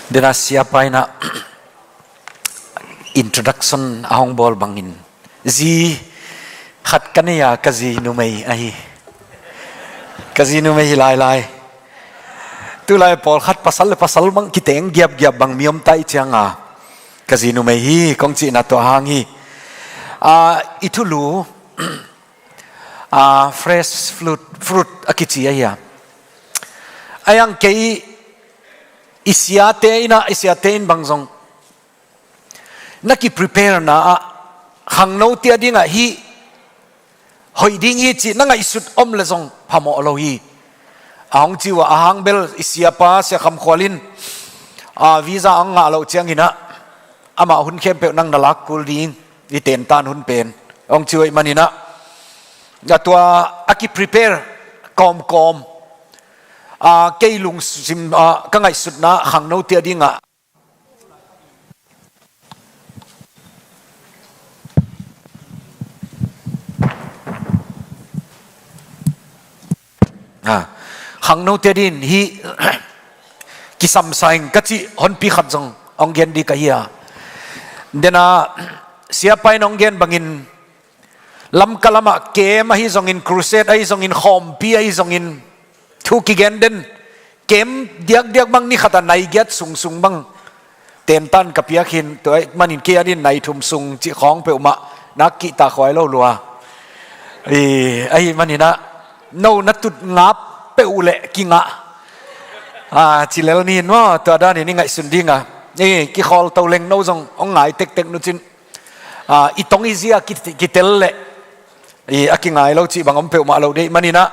Dina siapa na introduction ahong bol bangin zi khat kaniya kazi numay ahi kazi numay lai tu lai pol khat pasal bang kiteng giap bang miom tai changa kazi numay hi kong chi na to hangi itulu fresh fruit akichi ya ayang kay isiatein bangzong naki prepare na Khangno tia dinga hi hoiding hi chi nanga isut om le zong phamo lo hi ahong chiwa ahang bel isiapa sia kham khwalin visa ang nga lo chiang hina ama hun khem pe nang nalak kul ding i ten tan hun pen ong chiwa manina gatwa aki prepare kom cây lùng sim các ngày sụt na Khangno tia đi ngạ Khangno tia đi hi kisam saing kachi hon pi khat jong ong gen di kahia dena siapa nong gen bangin lam kalama ke ma hi jong in crusade ai jong in khom pi ai jong in thu ki gen den kem diak bang ni khata nai gyat sung bang ten tan kapia khin toy manin ke anin nai thum sung chi khong pe uma nak ki ta khoi lo lua ai manina no natut ngap pe ule ki nga chi lel ni no to da ni ngai sun dinga ni ki khol to leng no jong ong ngai tek nu chin itong izia ki tel le aki ngai lo chi bangom pe uma lo de manina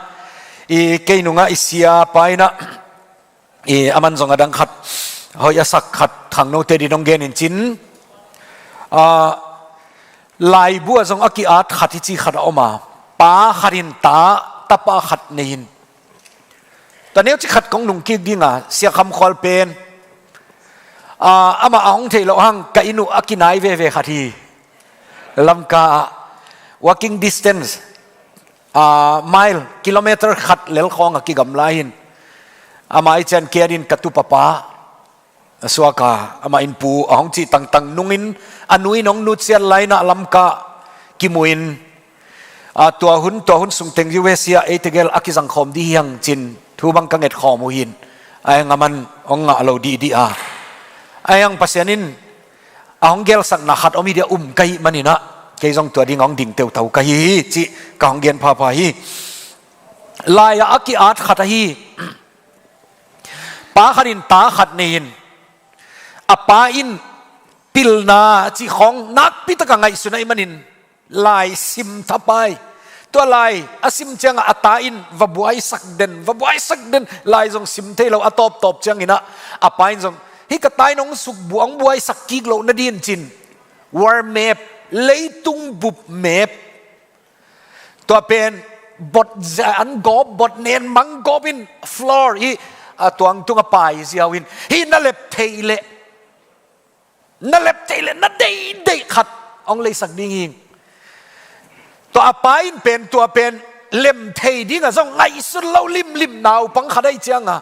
cây nunga isia paina aman zong adang khat hoya sak khat Khangno te di dong gen in chin lai bua zong aki at khati chi khat oma pa kharin ta pa khat nein ta neu chi khat kong nung ki dinga sia kham khol pen ama ahong thei lo hang ka inu aki nai ve khati lamka walking distance mile kilometer khat lel khong aki gam lain ama ichan kerin katu papa suaka ama inpu ahong chi tang nungin anui nong nut sian laina lamka kimuin tua hun sungteng usia etegel aki jang khom di hiang chin thu bang kanget khom hin ayang aman ong nga lo di ayang pasianin ahong gel sak na khat omi dia kai manina cây dòng tua đi ngóng đỉnh tiêu thầu cái hi chị càng gen pha hi lai aki at khát hi pa kharin ta khat nein apa in pilna chi khong nak pitaka ngai sunai manin lai sim thapai tua lai asim chang ata in vabuai sak den lai jong sim thelo atop chang ina apa in jong hi ka tai nong suk buang buai sak ki lo na din chin war map lấy tung bụp mẹp tua pen bọt an gop bọt nen mang gop in floor hi tuang tung apai ziawin hi na lep theile na dei khat ong lei sak ding hing tua apai pen tua pen lem thei ding a zong ngai sun lo lim naw pang khadai changa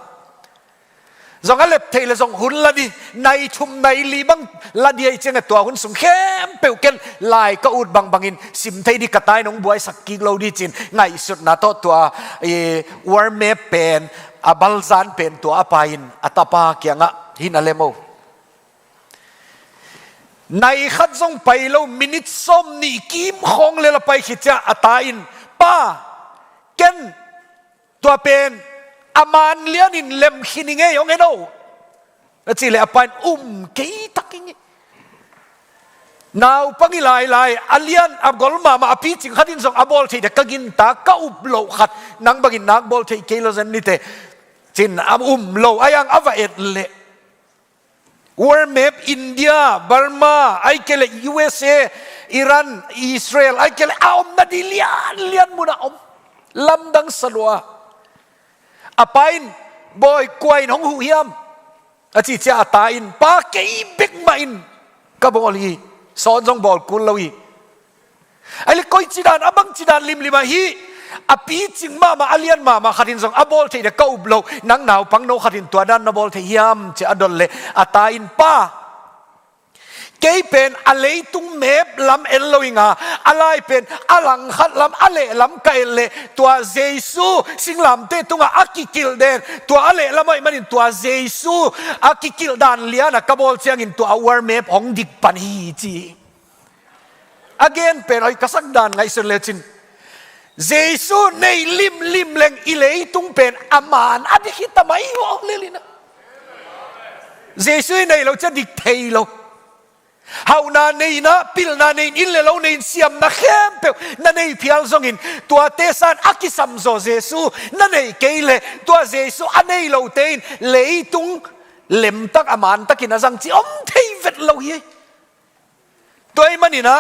zong a lep thei le zong hun la di nai thum nai li bang la di ai cheng tua hun sung khem peu ken lai ka ut bangin sim thei di katai nong buai sak ki lo di chin ngai sut na to tua war me pen abalzan pen tua apain atapa kyanga hin alemo nai khat zong pai lo minute som ni kim khong le la pai khicha atain pa ken tua pen aman lian in lem khininge yong eno chi le apan ke taking now pangilai alian abgol ma api ching khatin song abol thei de kagin ta ka up lo khat nang bagin nak bol thei kelozen nite chin lo ayang ava et le war map India Burma ai kele USA Iran Israel ai kele na di lian muna lamdang salwa apain boy kuain hong hu hiam achi cha atain pa kei big main ka bol hi son jong bol kul lawi ai le koi chidan abang chidan lim lima hi อปีจิงมาอเลียนมาขัดินซองอบอลที่เด็กเก้าบลูนังหนาวปังโนขัดินตัวด้านนบอลที่ยามจะอดลเลอตาอินป้าเกยเป็นอะไรตุงเมบลำเอลโลอิงาอะไรเป็นอลังขัดลำอะไรลำไกเลตัวเยซูสิงลำเตตุงอากิกิลเดนตัวอะไรลำไม่มันตัวเยซูอากิกิลดานเลียนะกบอลเชียงอินตัวอวาร์เมบของดิกปันฮีจี again เป็นไอ้กษัตริย์ดานไงสุดเลยจินเยซูในลิมเล็งอิเลตุงเป็นอามานอดีคิดทำไมวะเลยนะเยซูในเราจะดิกเทโลเฮานาในนะพิลนาในอินเลเราในเสียมนะเข้มเปนั่นในพิลซงอินตัวเตสันอากิสัมโซเยซูนั่นในเกลเลตัวเยซูอันในเราเตนเลยตุงเล็มตักอามานตักินสังจีเทเวตเราเยตัวไอ้มันนี่นะ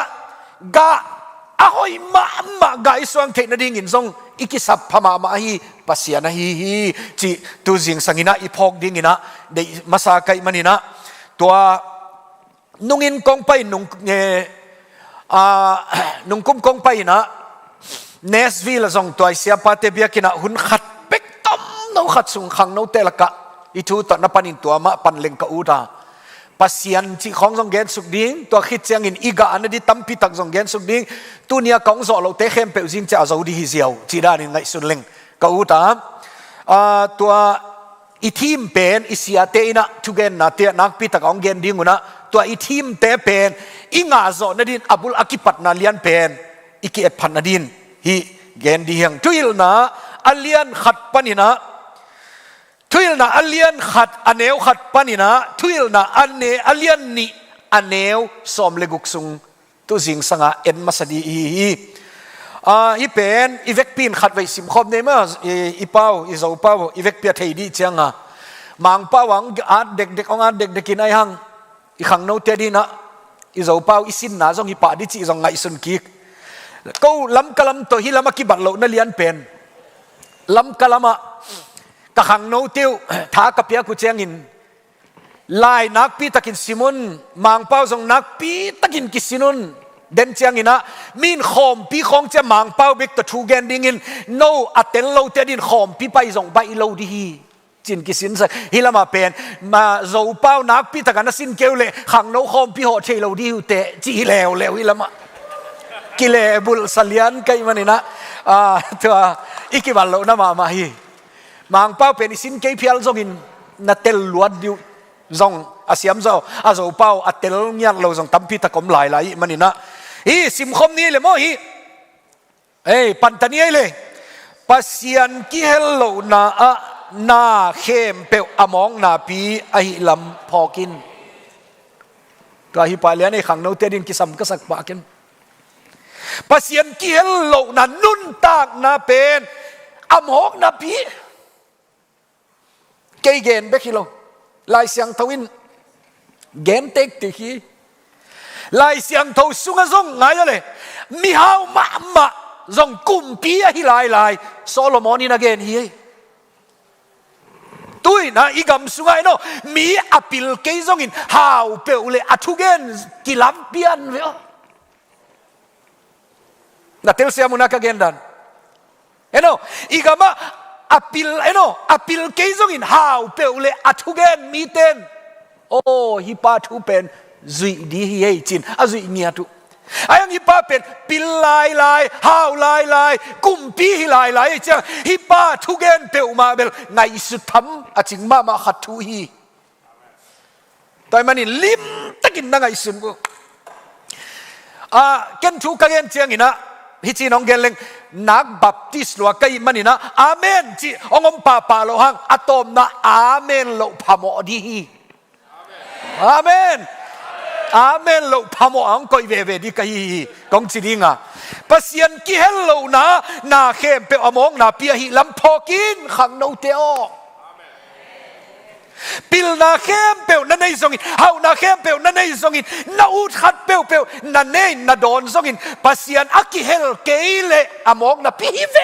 กะอาหอยมากายสว่างเทนดิ่งอินซงอิกิสับพมาฮีปัสยานะฮีจีตูจิงสังอินะอีพอกดิ่งอินะเดมาสาไกมันนี่นะตัวนุ่งอินกองไปนุ่งนุ่งกุมกองไปนะเนสวิลซงตัวเสียปาเตเบียกินะหุ่นขัดเป็กต้มน้องขัดสุงขังน้องเตลกะอีทูตนับปันอินตัวมาปันเล็งกะอูดาปัสยันที่ของซงเกนสุกดิ้งตัวคิดเสียงอินอีกาอันนี้ตั้มพิตักซงเกนสุกดิ้งตัวเนี้ยของโซโลเตเข้มเปลจิงจะเอาจะดีฮิเซียวจีด้านินไงสุดเล็งกะอูดาตัวอีทีมเป็นอิสยาเตนะทุกเกนนะเตนักพิตักของเกนดิ้งนะตัวอีทีมเตเป็นอิงาโซนดินอับุลอากิปัตนาเลียนเป็นอิกิเอ็ดพันนาดินฮีเกนดียังทุยลนะอัลเลียนขัดปนินะทุยลนะอัลเลียนขัดอันเนวขัดปนินะทุยลนะอันเนอัลเลียนนี่อันเนวสอมเลกุกซุงตุจิงสังเอ็นมาสดีฮีเป็นอีเวกปีนขัดไว้สิมคมเนมาอีเป้าอีโซเป้าอีเวกเปียเทดีเจียงมังป้าวังอาเด็กๆของอาเด็กๆกินไอหังอีขังโนเตดีนะอีเจ้าเป้าอีสินนะจงอีป่าดิจิจงไงสุนกิกก็ล้ำกะล้ำตัวฮิล้ำกิบัตโลนั่นเลียนเป็นล้ำกะล้ำกะขังโนเตียวท้ากับเปียกุเจียงอินลายนักปีตะกินซิมุนมังเป้าจงนักปีตะกินกิสินุนเด่นเจียงอินะมีนขอมปีของเจ้ามังเป้าเบกตะทูแกนดิ้งอินโนอัตเตลโลเตดินขอมปีไปจงไปโลดีจินกิสินสักฮิลามาเป็นมาโจเป้านักพิตกันนัสินเกลเลขังโนคอมพิโหเชลดิวเตจีแล้วฮิลามากิเลบุลสลียนไกมันนี่นะตัวอีกิบัลโลนะมาฮีมังเป้าเป็นสินเกพิอัลจงินนัเตลลวดดิวจงอาเซียมโจโจเป้าอัตเตลเนี่ยเราจงตั้มพิตกมหลายมันนี่นะฮีสิมคมนี้เลยมั้งฮีปันตันนี้เลยปัสยันกิเฮลโลนานาเข้มเปลอมองนาปีไอลำพอกินก็ฮิปาเลียนในขังโนเตดินกิสัมก็สักปากินปัสยันกิเฮลโลนานุนตากนาเป็นอมองนาปีเกยเกนเบกิโลลายเสียงทวินเกนเต็กติคีลายเสียงทวสุงะซงไงเลยมีฮาวมาซงกุมปีฮิลายโซโลมอนีนาเกนฮีตุยนะอีกำสุงไงโนมีอภิลเกยซงอินฮาวเปลเลอทุเกนกิลัมเปียนเวอนาเทลเซียมุนักเกนดันโนอีกำอภิลเกยซงอินฮาวเปลเลอทุเกนมีเตนโอ้ฮิปาทูเป็นจุยดีฮีจินจุยเงียตุไอ้ยังฮิปาเป็นปิลลายฮาวลายกุมปีลายจังฮิปาทุเกนเปลมาเบลไงสุดทำจิงมาขัดทุฮีแต่มันนี่ลิมตะกินนั่งไงสุดบุเกนทุกเกนเจียงอินะฮิจีน้องเกนเลงนักบัพติสต์ลัวกัยมันนี่นะอาเมนจีองค์ปาโลหังอะตอมนะอาเมนโลพามอดีฮีอาเมนอาเมนโลพามอังก็เวดีกัยกงจิดิงะปัสยันกิเฮลโลนาเข้มเปอมองนาเปียหิลำพอกินขังโนเตโอปิลนาเข้มเปนั่นในซงอินฮาวนาเข้มเปนั่นในซงอินนาอุดขัดเปนั่นในนาโดนซงอินปัสยันอักิเฮลเกยเลอมองนาเปียเว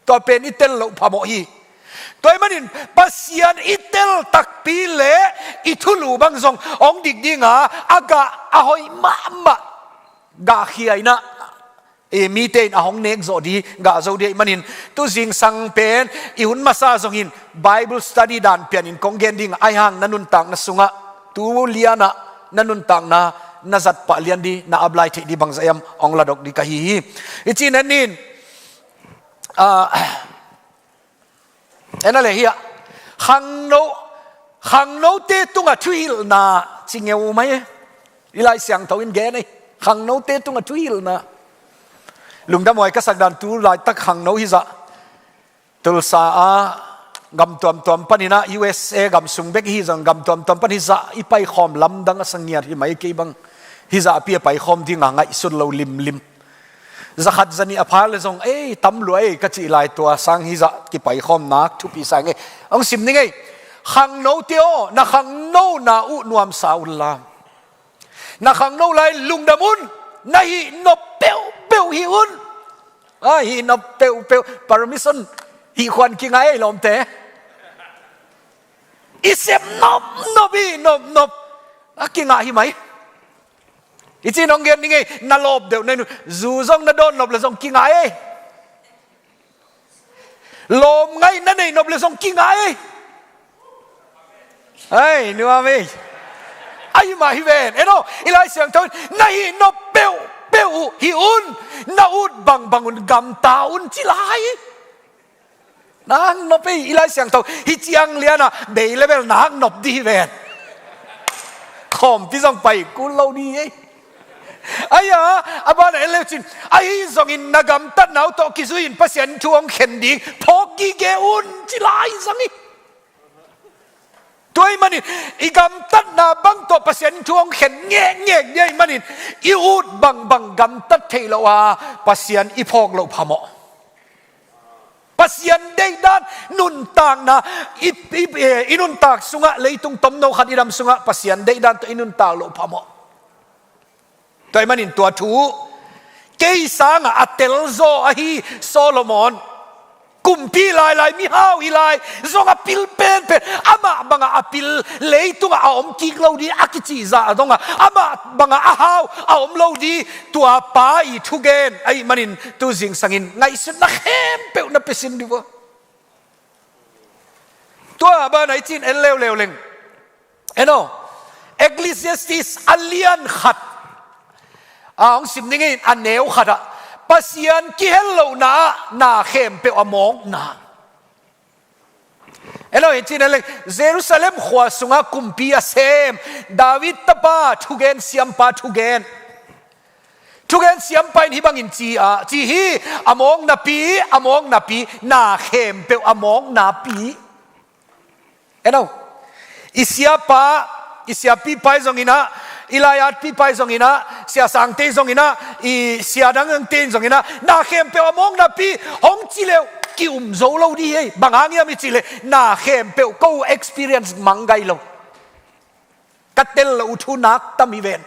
ตัวเป็นอิเตลโลพามอฮีตัวมันอินปัสยันอิเตลตักปีเลอิทุลูบังซงองดิกดิงาอากาอหอยมากาเขียนะ mi te a hong nek zo di ga zo de manin tu jing sang pen I hun masa zong in Bible study dan pian in kong gen ding ai hang nanun tang na sunga tu liana nanun tang na nazat pa lian di na ablai the di bang zayam ong ladok di kahi ichin anin enale hiya Khangno te tunga thuil na chingeu mai ilai siang tho in ge nei Khangno te tunga thuil na lungda moi ka sagdan tu lai tak Khangno hi za Tulsa a gam tuam panina USA gam sungbek hi jang gam tuam pan hi za ipai khom lam dang asangniat hi mai ke bang hi za pi pai khom ding ngai sun lo lim zakhat zani aphal le zong tam luai ka chi lai to sang hi za ki pai khom nak thu pi sang e ong sim ni ngai Khangno teo na Khangno na u nuam saula na Khangno lai lungdamun na hi no peu hi un hi no peu permission hi khwan ki ngai lom te isem no bi no ki nga hi mai ichi nong gen ni ngai na lob deu nei zu zong na don lob le zong ki ngai lom ngai na nei nob le zong ki ngai ai nuwa me ai ma hi ven eno ilai siang thon nai no peu hi un na ut bang un gam ta un chi lai nang no pe ilai siang thon hi chiang liana bei level nang nop di ven khom pi zong pai ku lo di ai aya abana elechin ai zong in nagam tat nau to ki zuin pasien chuang khen ding phoki ge un chi lai zangi toy manin igam tat na bang to pasien chuang khen nge ye manin I ut bang gam tat thelo wa pasien I phok lo phamo pasien dei dan nun tang na inun tak sunga leitung tom no khat iram sunga pasien dei dan to inun tak lo phamo toy manin tua thu ke sang atel zo ahi Solomon kumpi lai mi hau hilai zonga pil pen ama banga apil leitunga aom ki lo di akichi za donga ama banga ahau aom lo di tua pa I thugen ai manin tu jing sangin ngai sun na khem pe na pesin diwa tua ba nai chin en leo leng eno Ecclesiastes alian khat ang sim ningi aneu khata pasien ki hello na khem pe among na elo ichinale Jerusalem khwa sunga kumpi asem David tapa thugen siam pa thugen siam pa hi bangin chi hi among na pi na khem pe among na pi elo isia pi pai zongina ilayat pi pai zongina sia sang te zongina I sia dang te zongina na khem pe among na pi hong chi leo ki zo lo di he bangang ya mi chi le na khem pe ko experience mangai lo katel lo thu nak tam event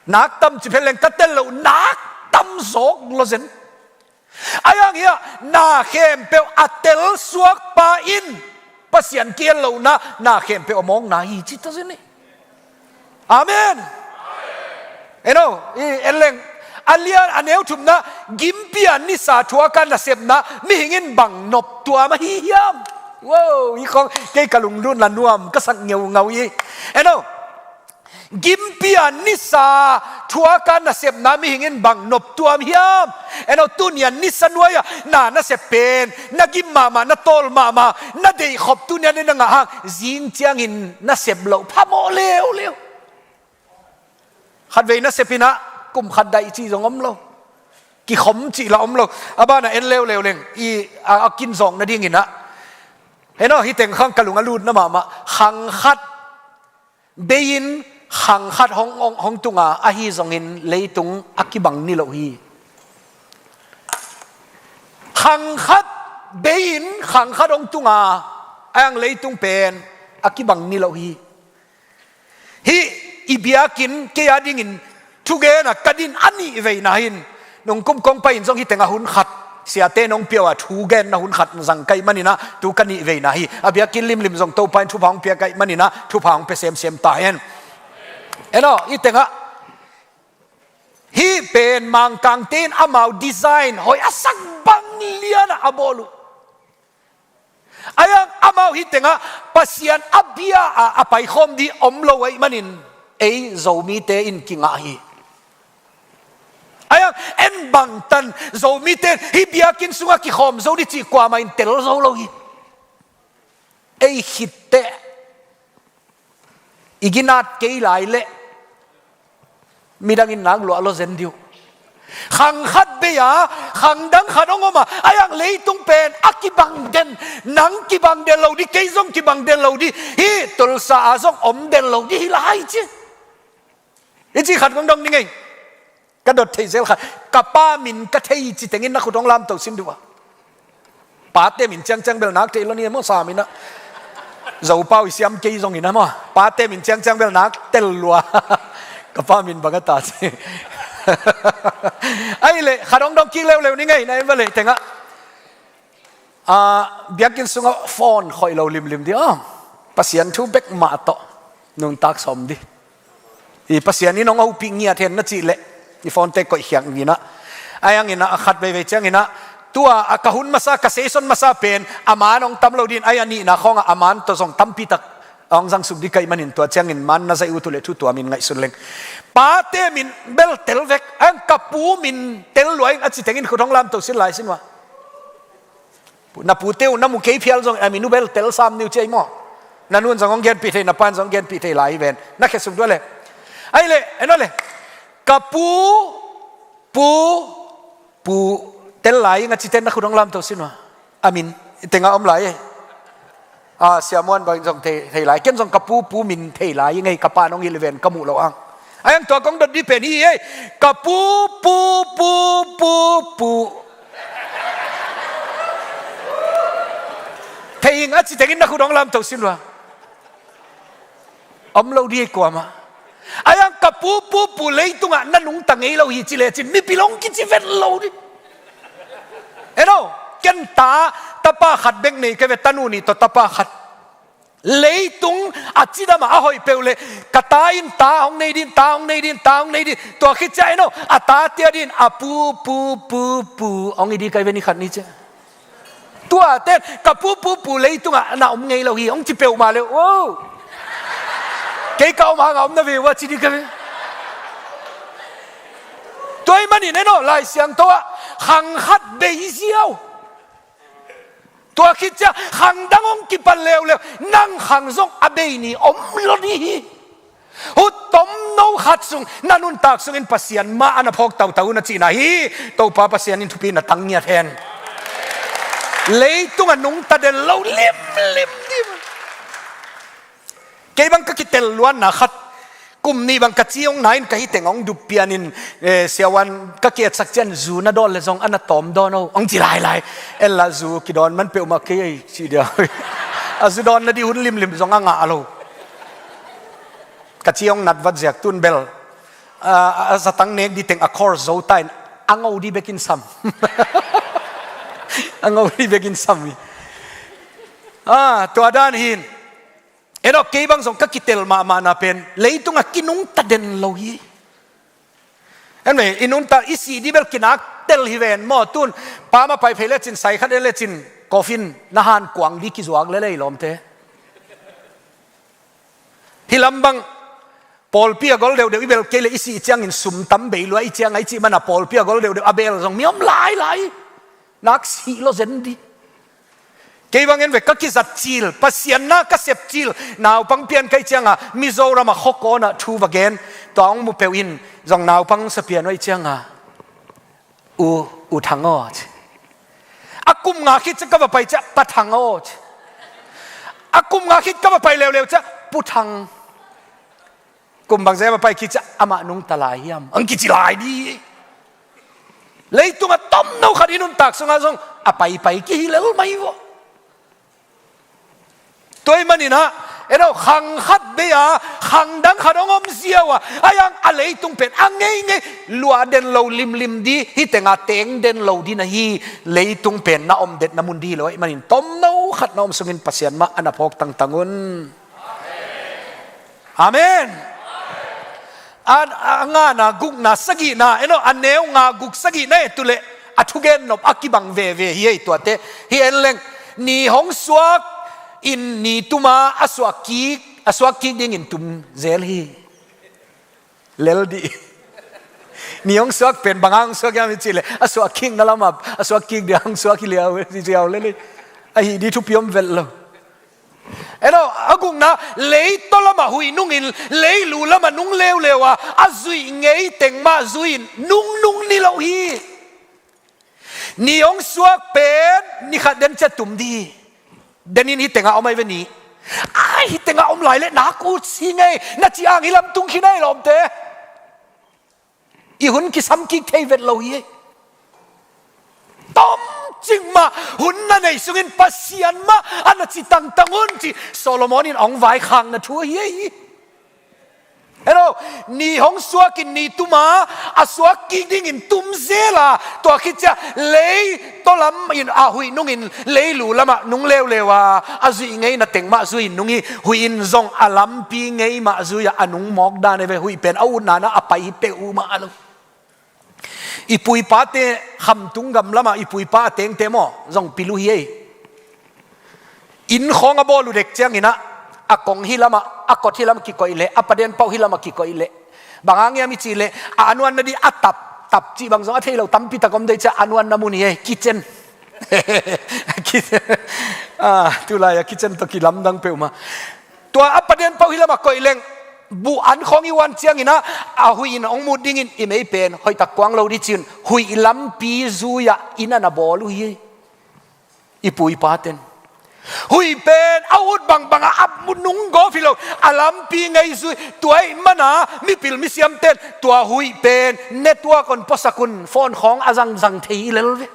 nak tam chi pheleng katel lo nak tam zok lo zen ayang ya na khem pe atel suak pa in pasien kiel lo na khem pe among na hi chi ta zen Amen. Eno, eleng alian aneu thumna gimpian ni sa thuakan na sepna mi hingin bang nop tua ma hi hiam. Wow, I khong ke kalung lun lanuam ka sang ngau yi. Eno, gimpian ni sa thuakan na sepna mi hingin bang nop tua hiam. Eno tunian ni sanwaya na sepen na gim mama na tol mama na dei khop tunian ni nga hang jing chiangin na seplo phamo leo khát về nó xếp pina cùng khát đại chi giống ấm lâu ki khom chi là ấm lâu aba na en leo lên I akin zong na ding ina heno hi teng khang kalung alun na mama khang khat bein khang khat hong tunga a hi zong in leitung akibang ni lo hi khang khat bein khang khat hong tunga ang leitung pen akibang ni lo hi ibiakin kaya dingin tuge na kadin ani vei nahin nung kum kong pain zong hi tenga hun khat sia te nong piawa tugen na hun khat zang kai manina tu kani vei nahi abiakin lim zong to pain thu phang pia kai manina thu phang pe sem ta hen eno i tenga hi pen mang kang ten amau design hoi asak bang liana abolu ayang amau hi tenga pasian abia apai khom di omlo ai manin ei zomi te in kinga hi ayang en bang tan zomi te hi biakin sunga ki khom zo di chi kwa main tel zo lo hi ei hitte iginat ke lai le midangin nang lo alo zen diu khang khat be ya khang dang khanong ma ayang leitung pen akibang den nang kibang den lo di keizong kibang den lo di hi tulsa azong om den lo di hi lai chi chi khat gong dong ni ngai ka dot thei zel khat ka pa min ka thei chi tengin na khutong lam to sim duwa pa te min chang chang bel nak te lo ni mo sa min na dầu bao xiêm cây giống như nào mà ba tê mình chang chang bên nát tel lúa cái ba mình bằng cái ta chứ ai lệ khá đông đông kia leo leo ní ngay này em lệ tiếng á biết cái sung phone khỏi lâu lim lim đi pasien thu bek mạ to nung tak som đi i pasien ni nong au ping nia then na chi lệ i phone te ko hiang ni na ayang ina khat be be chang ina tua akahun masa kaseson masa pen amanong tamlo din ayani na khong aman to song tampi tak ong jang sub di kai manin tua changin man na sai utule thu tua min ngai sunleng pa te min bel tel vek ang kapu min tel loing achi tengin khutong lam to sin lai sin wa na pu teu na mu kei phial jong aminu bel tel sam niu chei mo na nun jong ong gen pi thei na pan jong gen pi thei lai ven na khe sum do le ai le eno le kapu pu tel lai nga chiten na khudong lam to sinwa amin tenga om lai siamon bang jong thei lai ken jong kapu pu min thei lai ngai kapa nong 11 kamu lo ang ayang to kong dot di pen hi kapu pu thei nga chiten na khudong lam to sinwa om lo di ko ma ayang kapu pu leitunga nanung tangai lo hi chile chin mi pilong ki chi vet lo di eno ken tapa khat beng nei ke vetanu ni to tapa khat leitung achida ma ahoi peule katain ta ong nei din to khicha eno ata tia din apu pu ong idi kai veni khat ni che tua ten kapu leitung na om ngei lo hi ong chi peu ma le o ke ka ma ngom na ve wa chi di ka ve toy mani ne no lai siang to khang khat be ziao to khicha khang dangong ki pan leo nang khang zong abei ni om lo ni hu tom no khat sung nanun tak sung in pasian ma ana phok tau na chi na hi to pa pasian in thupi na tangnya then leitung anung ta den lo lim di ke bang ka kitel luan na khat kum ni bang kachiong nain kahi tengong du pianin siawan ka ke sakchen zu na dol le jong ana tom do no ong chi lai ella zu ki don man pe ma ke chi dia azu don na di hun lim jong anga alo kachiong nat wat jak tun bel zatang nek di teng akor zo tain angau di bekin sam angau di bekin sam to adan hin eno ke bang song ka kitel ma na pen leitung a kinung ta den lo hi ene inun ta isi di bel kinak tel hi ven mo tun pa ma pai phele chin sai khat le chin coffin na han kwang di ki zuang le lom te hilam bang pol pia gol deu ibel ke le isi chang in sum tam be lo ai chang ai chi mana pol pia gol deu abel song miom lai nak si lo zen di ke bang en ve ka ki zat chil pasian na ka sep chil naw pang pian kai changa mizoram a khokona thu again tong mu pewin jong naw pang sapian oi changa u thangot akum nga khit cha ka pai cha pathangot akum nga khit ka pai lew cha puthang kum bang ze pai ki cha ama nung talai hiam ang ki chi lai di leitung a tom no khat inun tak sunga jong apai ki hilel mai wo toy manina ero khang khat be ya khang dang khadong om ziawa ayang alei tung pen ange lua den lo lim di hi tenga teng den lo di na hi leitung pen na om det na mundi lo manin tom no khat na om sungin pasian ma anaphok tang tangun amen nga na guk na sagi na aneu nga guk sagi na tule athugen nop akibang ve hi to te hi enleng ni hong suak in ni tuma aswaki ding in tum zel hi leldi ni hong suak pen bangang suak yam chile aswaki nalama aswaki de hong suaki liao liao le ai di thu piom vel lo agung na lei to lama hui nung in lei lu lama nung leo lewa azui ngei teng ma zuin nung ni lo hi ni ong suak pen ni khat den cha tum di denin hi tenga omai ve ni ai hi tenga om lai le na ku si ngai na chi ang hilam tung khinai lom te i hun ki sam ki thei vet lo hi tom jing ma hun na nei sungin pasian ma ana chi tangun chi Solomon in ong vai khang na thu hi ni hong suakin ni tuma aswak ding in tum zela to khicha lei to lam in a hui nung in lei lu lama nung leo lewa azui ngei na teng ma zui nungi hui in zong alam pi ngei ma zui anung mok da ne ve hui pen au na na apai pe u ma alo ipui pa te kham tung gam lama ipui pa teng te mo zong pilu hi in khong a bolu dek chang ina akong hilama akot hilama ki koile apaden pau hilama ki koile bangang ya mi chile anuan na di atap tap chi bang zong athei lo tampi ta kom dei cha anuan namuni he kitchen tu la ya kitchen to ki lam dang pe ma to apaden pau hilama koileng bu an khong i wan chiang ina a hui in ong mu ding in i mei pen hoi tak kwang lo di chin hui lam pi zu ya ina na bolu hi ipui paten hui pen out bang ap munung go philo alam pi ngai zu tuai mana mi pil mi siam ten tua hui pen network on posakun phone khong azang zang thei lel ve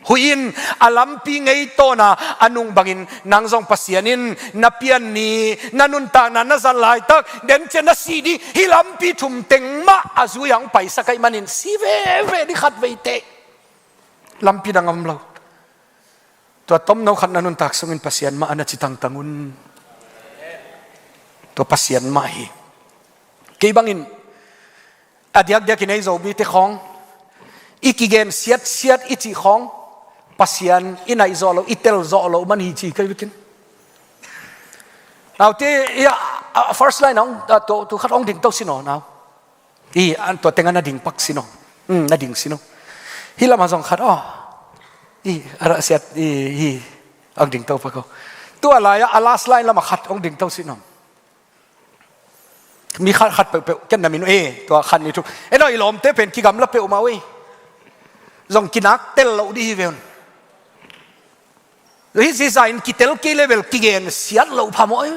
huin alam pi ngai to na anung bangin nangzong pasianin napian ni nanunta na nazalai tak den chena sidi hilam pi thum tengma azuyang paisa kai manin si ve di khat ve te lampi dangam lo to tom no khat nanun tak sungin pasian ma ana chitang tangun to pasian ma hi ke bangin adiak dia kinai zo bi te khong ikigen siat ichi khong pasian inai zolo itel zolo man hi chi kai bikin now te ya first line ong to khat ong ding to sino now i an to tenga na ding pak sino na ding sino hilama zong khat i ara siat i ong ding to pa ko to ala ya last line lama khat ong ding to sino mi khat pe ken na min to khan ni tu no i lom te pen ki gam la pe ma we zong kinak tel lo di veun hi si zain kitel ki level kigen siat lo phamoi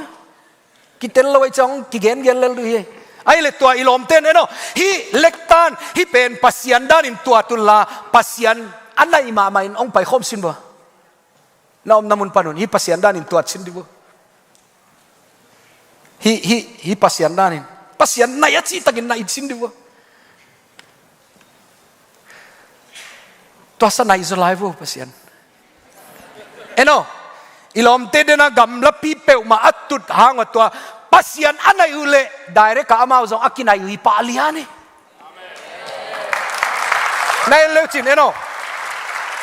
kitel lo chong kigen gel lel hi ai le tua ilom ten hi lektan hi pen pasian dan in tua tulla pasian anai ma main ong pai khom sin ba naom namun panun hi pasian dan in tua sin dibo hi pasian dan in pasian na ya chi takin na sin dibo to sa na izo live pasian ilom te dena gamla pi pe ma atut hang atwa pasian anai ule direct ka amao zong akinai hui pa aliane nai leuchin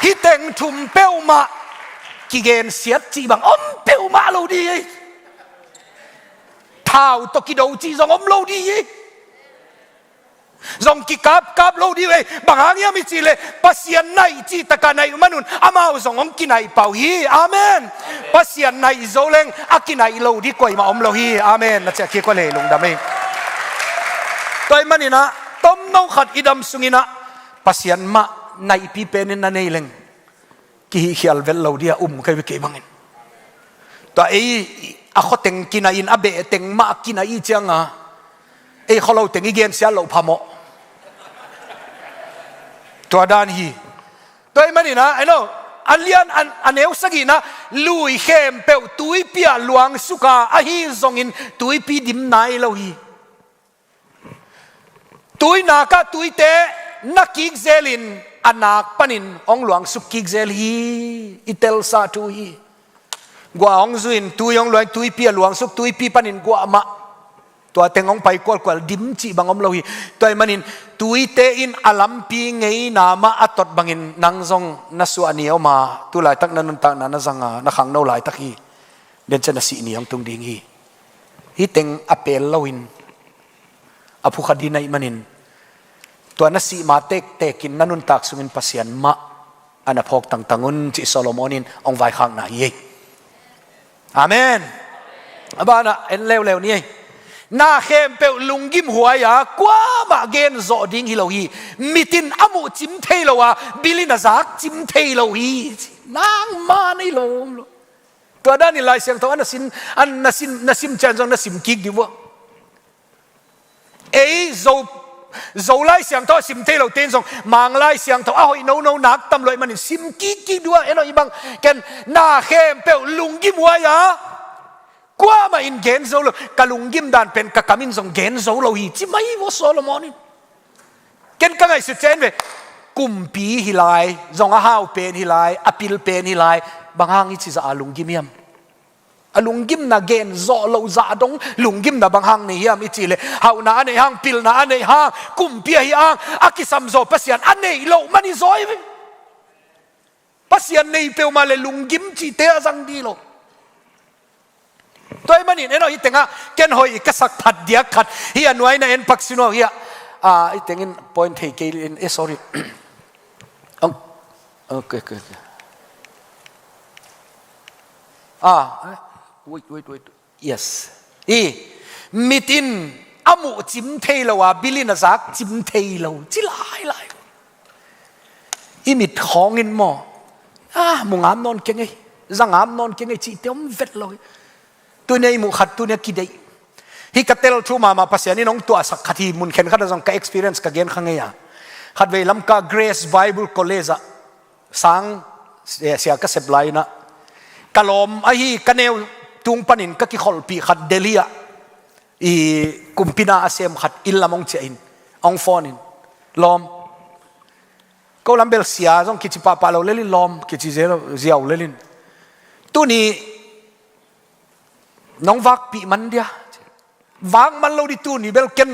hi teng thum pe ma kigen siat chi bang om pe ma lo di thao to ki do chi zong om lo di zong ki kap lo di we bangang ya mi chile pasian nai chi takanai manun amao zong om kinai pau hi amen pasian nai zoleng akinai lo di koi ma om lo hi amen na cha ki ko le lung dame toy manina tom no khat idam sungina pasian ma nai pi penin na nei leng ki hial vel lo dia kai ke bangin to ei a khoteng kinain abe teng ma kinai changa ei kholo teng igen sia lo phamo to dan hi toy manina alian aneu sagina lui khem pe tui pia luang suka a hi zongin tui pi dim nai lo hi tui na ka tui te nakik zelin anak panin ong luang sukik zel hi itel sa tu hi gwa ong zuin tui ong luang tui pia luang suk tui pi panin gwa ma ตัวเต็งองไปกวลดิมจีบางอมเราฮีตัวมันอินตุยเตอินอลัมปีไงนามาอัตตบางอินนังซงนัสวานีออกมาตัวหลายตักนันตักนันสังนักขังโนหลายตักฮีเดินจะนัสีนี่ยังตรงดิ่งฮีฮีเต็งอเปลเราอินอภูคดีในมันอินตัวนัสีมาเตกินนันุนตักสุงินปัสยันมาอันพกต่างๆงุนจิโซโลมอนินองไว้ข้างหน้าฮีอาเมนบ้านเอ็นเร็วๆนี่น่าเข้มเปลลุงกิมหัวยากว่ามาเกนโจดิ้งฮิโลฮีมิตินอามุจิมเทโลวะบิลินาซักจิมเทโลฮีนางมาในโลมตัวด้านนี้ลายเสียงตัวนัสิมเจนจงนัสิมกิกดีวะโจไล่เสียงตัวสิมเทโลเต้นจงมังไล่เสียงตัวอ้าวโนนักตำรวจมันสิมกิกด้วยเอ็นอีบังเกนน่าเข้มเปลลุงกิมหัวยากว่ามาอินเกนโซโลกะลุงกิมดานเป็นกะกามินซงเกนโซโลฮีจิไม่วโซโลมอนินเกนกังไงสุดเจนเวกุมปีฮิไลซงอาฮาวเป็นฮิไลอปิลเป็นฮิไลบางห้างอิจิจะอาลุงกิมยมอาลุงกิมนาเกนโซโลซาดงลุงกิมนาบางห้างนี่ยมอิจิเลฮาวนาในห้างปิลนาในห้างกุมปีฮิห้างอากิซัมโซปัสยันอันนี้โลมันอิโซยปัสยันในเปลมาเลลุงกิมจิเตอซังดีโลตัวมันนี่เราอีเต็งอ่ะเกนหอยกษักผัดเดียขัดเฮียหน่วยในเอ็นพักซิโนเฮียอีเต็งอิน point ให้เกลินsorry โอเคwait yes มิตินอามุจิมเทโลวะบิลินาซักจิมเทโลจิลายอีมิดของอินมอมุงามนอนเก่งไงจังงามนอนเก่งไงจีเตียมเวทเลยตัวนี้มุขัดตัวนี้กิได้ฮิกัตเตลทูมาภาษานี่น้องตัวสักขัดที่มุนเข็นขัดจังกับ experience กับเกณฑ์ขังเงียขัดเวลำกับ Grace Bible College สังเสียก็เสพไลนะกะลมไอ้กันเนวตุงปนินก็กิขอลปีขัดเดลียอีกุมพินาอาเซียมขัดอิลลามงเจอินองฟอนินลมก็ลำเบลเสียจังกิจิปาปาเราเล่นลมกิจิเจียวเล่นตัวนี้น้องวักปีมันเดียวางมันเราดิตูนี่เบลเกน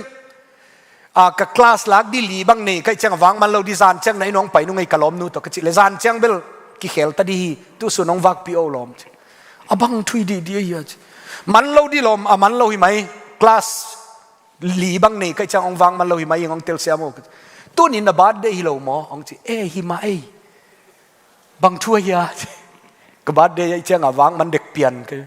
กับคลาสลักดิลีบางนี่ก็จังวางมันเราดิซานจังไหนน้องไปนุ่งไอ้กะล้อมนู่ตัวก็จิเลซานจังเบลกิเขลตาดีตัวส่วนน้องวักปีโอล้อมบังทุยดีเยอะมันเราดิล้อมมันเราหิไหมคลาสลีบางนี่ก็จังองวางมันเราหิไหมยังองเตลเซียโมตัวนี้น่ะบาดได้ฮิโลมอองจิหิมะบังทุยอะก็บาดได้จังวางมันเด็กเปลี่ยนกัน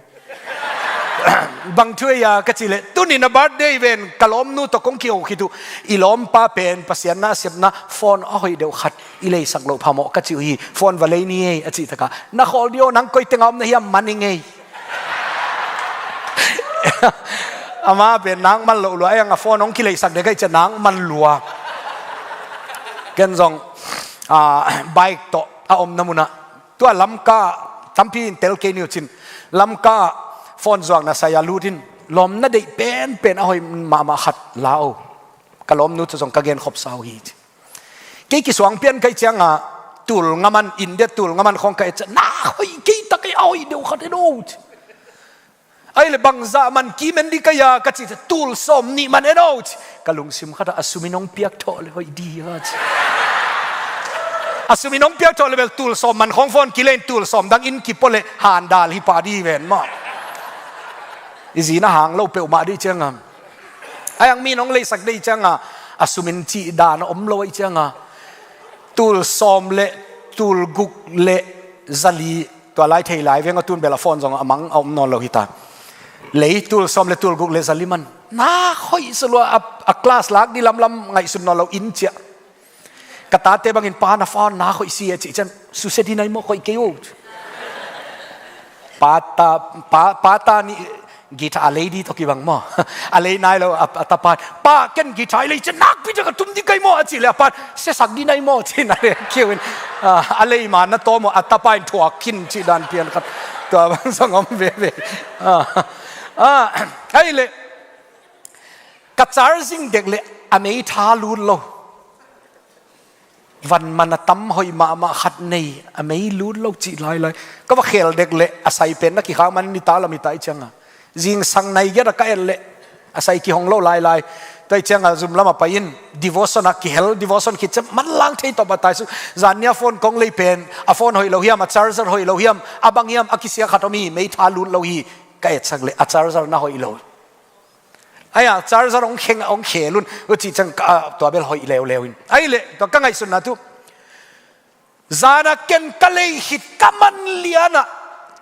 บางช่วยก็จิเลตุนินาบาร์เดย์เวนกลอมนูตกงเกี่ยวคิดดูอีลอมป้าเป็นภาษาหน้าเสียบนะฟอนอ้อยเดียวขัดอีเลยสักโลพามอกก็จิฮีฟอนวาเลนี่อจิตกะนักฮอลเดียวนังก้อยเต็งอมนะเฮียมันยังไงอามาเป็นนางมันหลัวยังฟอนน้องกิเลสักเด็กจะนางมันหลัวกันซองไบค์โตอมน้ำมุนะตัวลำกาทัมพีนเตลเกนิวชินลำกาฟอนจวงนะสายลูดินลมน่ะได้เป็นเอาให้มาขัดลาวกะลมนู้จะส่งกะเกนขบสาวฮีกี่กิสวงเปลี่ยนกี่จังตูลงามันอินเดียตูลงามันของกี่จะน่าเฮ้ยกี่ตะกี่เอาอีเดียวขัดได้ดูไอ้เลยบางซามันกี่มันดีกะยากะจิตูลสมนี่มันได้ดูกะลุงซิมขัดอสุมิน้องเปียกโตเลยเฮ้ยดีฮะอสุมิน้องเปียกโตเลยเบลตูลสมมันของฟอนกิเลนตูลสมดังอินกิปเลยหานดาลฮิปาดีเวนมาอีสีน่าหางเราเปลวมาได้เจ้าไอ้ยังมีน้องเลยสักได้เจ้าอสุมินจีดานอมลอยเจ้าตูลซอมเละตูลกุกเละซาลีตัวไล่เทไล่เวงก็ตูนเบลฟอนจงมังอมนอนเราหิตาเลยตูลซอมเละตูลกุกเละซาลีมันน่าค่อยสลัวอักลาสลักดีลำไงสุดนอนเราอินเจ้ากระตาเตบังอินปานาฟอนน่าค่อยเสียจิจันสุเสดีนายโมค่อยเกี่ยวปาตานี่กีตาร์อะไรดีตัวกี่บังมั้งอะไรนายเราอัตปาป้าเก่งกีตาร์อะไรจะนักพิจารณาตุ้มดีไกมั้งอาจิเลยป้าเสสักดีนายมั้งที่นั่นเลยเกี่ยวอะไรมานะตัวมั้งอัตปาถั่วกินจีดันเพียนครับตัวบางสงฆ์เว่ไอ้เลยกัจจารสิ่งเด็กเลยอเมริกาลุ้นโลวันมันตั้มหอยมาขัดในอเมริกาลุ้นโลจีไรเลยก็ว่าเขลเด็กเลยอาศัยเป็นนักขี่ข้าวมันนิตาละมิตาจังจิงสังในเยอะก็เอลเล่ อาศัยกี่ห้องเล่าลายตัวเจ้าจุ่มละมาไปยิน devotion นักกี่เฮล devotion คิดจะมันล้างที่ต่อมาตายสุจานเนี่ยโฟนกงเลยเป็นอ่ะโฟนหอยเราเฮียมอ่ะ charger หอยเราเฮียมอ่ะบางเฮียมอ่ะกิเสียขัดมีไม่ทารุนเราฮีก็เอ็ดสักเลยอ่ะ charger น่าหอยเราไอ้charger องเข่งองเขลุนก็จีจังตัวเบลหอยเลวไอ้เละตัวกังไงสุดนะทุจานักเก็นกะเลยหิดกำมันเลียนะ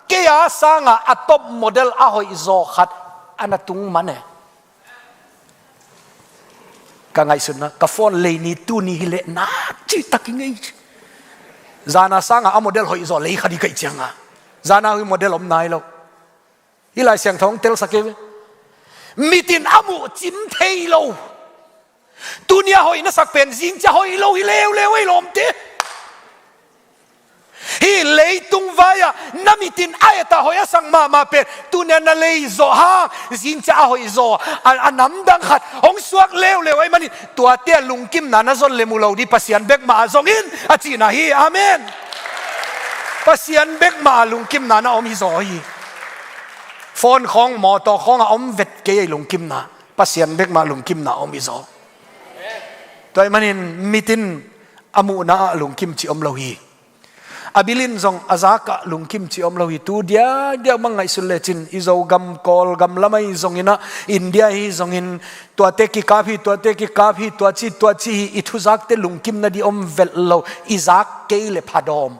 เกียร์สังอ่ะท็อปโมเดลอ่ะหอยโซขัดอันนั้นตุงมันเนี่ยกังไงสุดนะกับฟอนเลยนี่ตูนี่เละนักจีตักยังไงจานาสังอ่ะโมเดลหอยโซเลยขัดอีกจังอ่ะจานาหอยโมเดลอมนายเราที่ไรเสียงท้องเตลสักเกมมีตินอามุจิมเทโลตุนียหอยนักสักเป็นจิงจะหอยโลฮิเลวไอ้ลมเตฮีเลยตุงวายะน้ำมิตินไอ้ตาหอยสังมาเป็นตุนียนั่นเลยโซฮาจิงจะหอยโซอันน้ำดังขัดองสวกเลวไอ้มันตัวเตี้ยลุงกิมนานาซอนเลมูลาวดีปัสยันเบกมาซงอินอาจีน่าฮีอาเมนปัสยันเบกมาลุงกิมนานาอมิโซฮีฟอนของมอตอของอมเวทเกยลุงกิมนาปัสยันเบกมาลุงกิมนาอมิโซตัวมันอินมิตินอามูนาลุงกิมจิอมลาวีอบิลินซองอาซากะลุงกิมจิอมลาวีตูเดียมังไงสุเลจินอิโซกัมกอลกัมละไม่ซองอินะอินเดียฮีซองอินตัวเตกิกาพีตัวจีอิทุซักเตลุงกิมนาดีอมเวทโลอิซักเกยเลพาดอม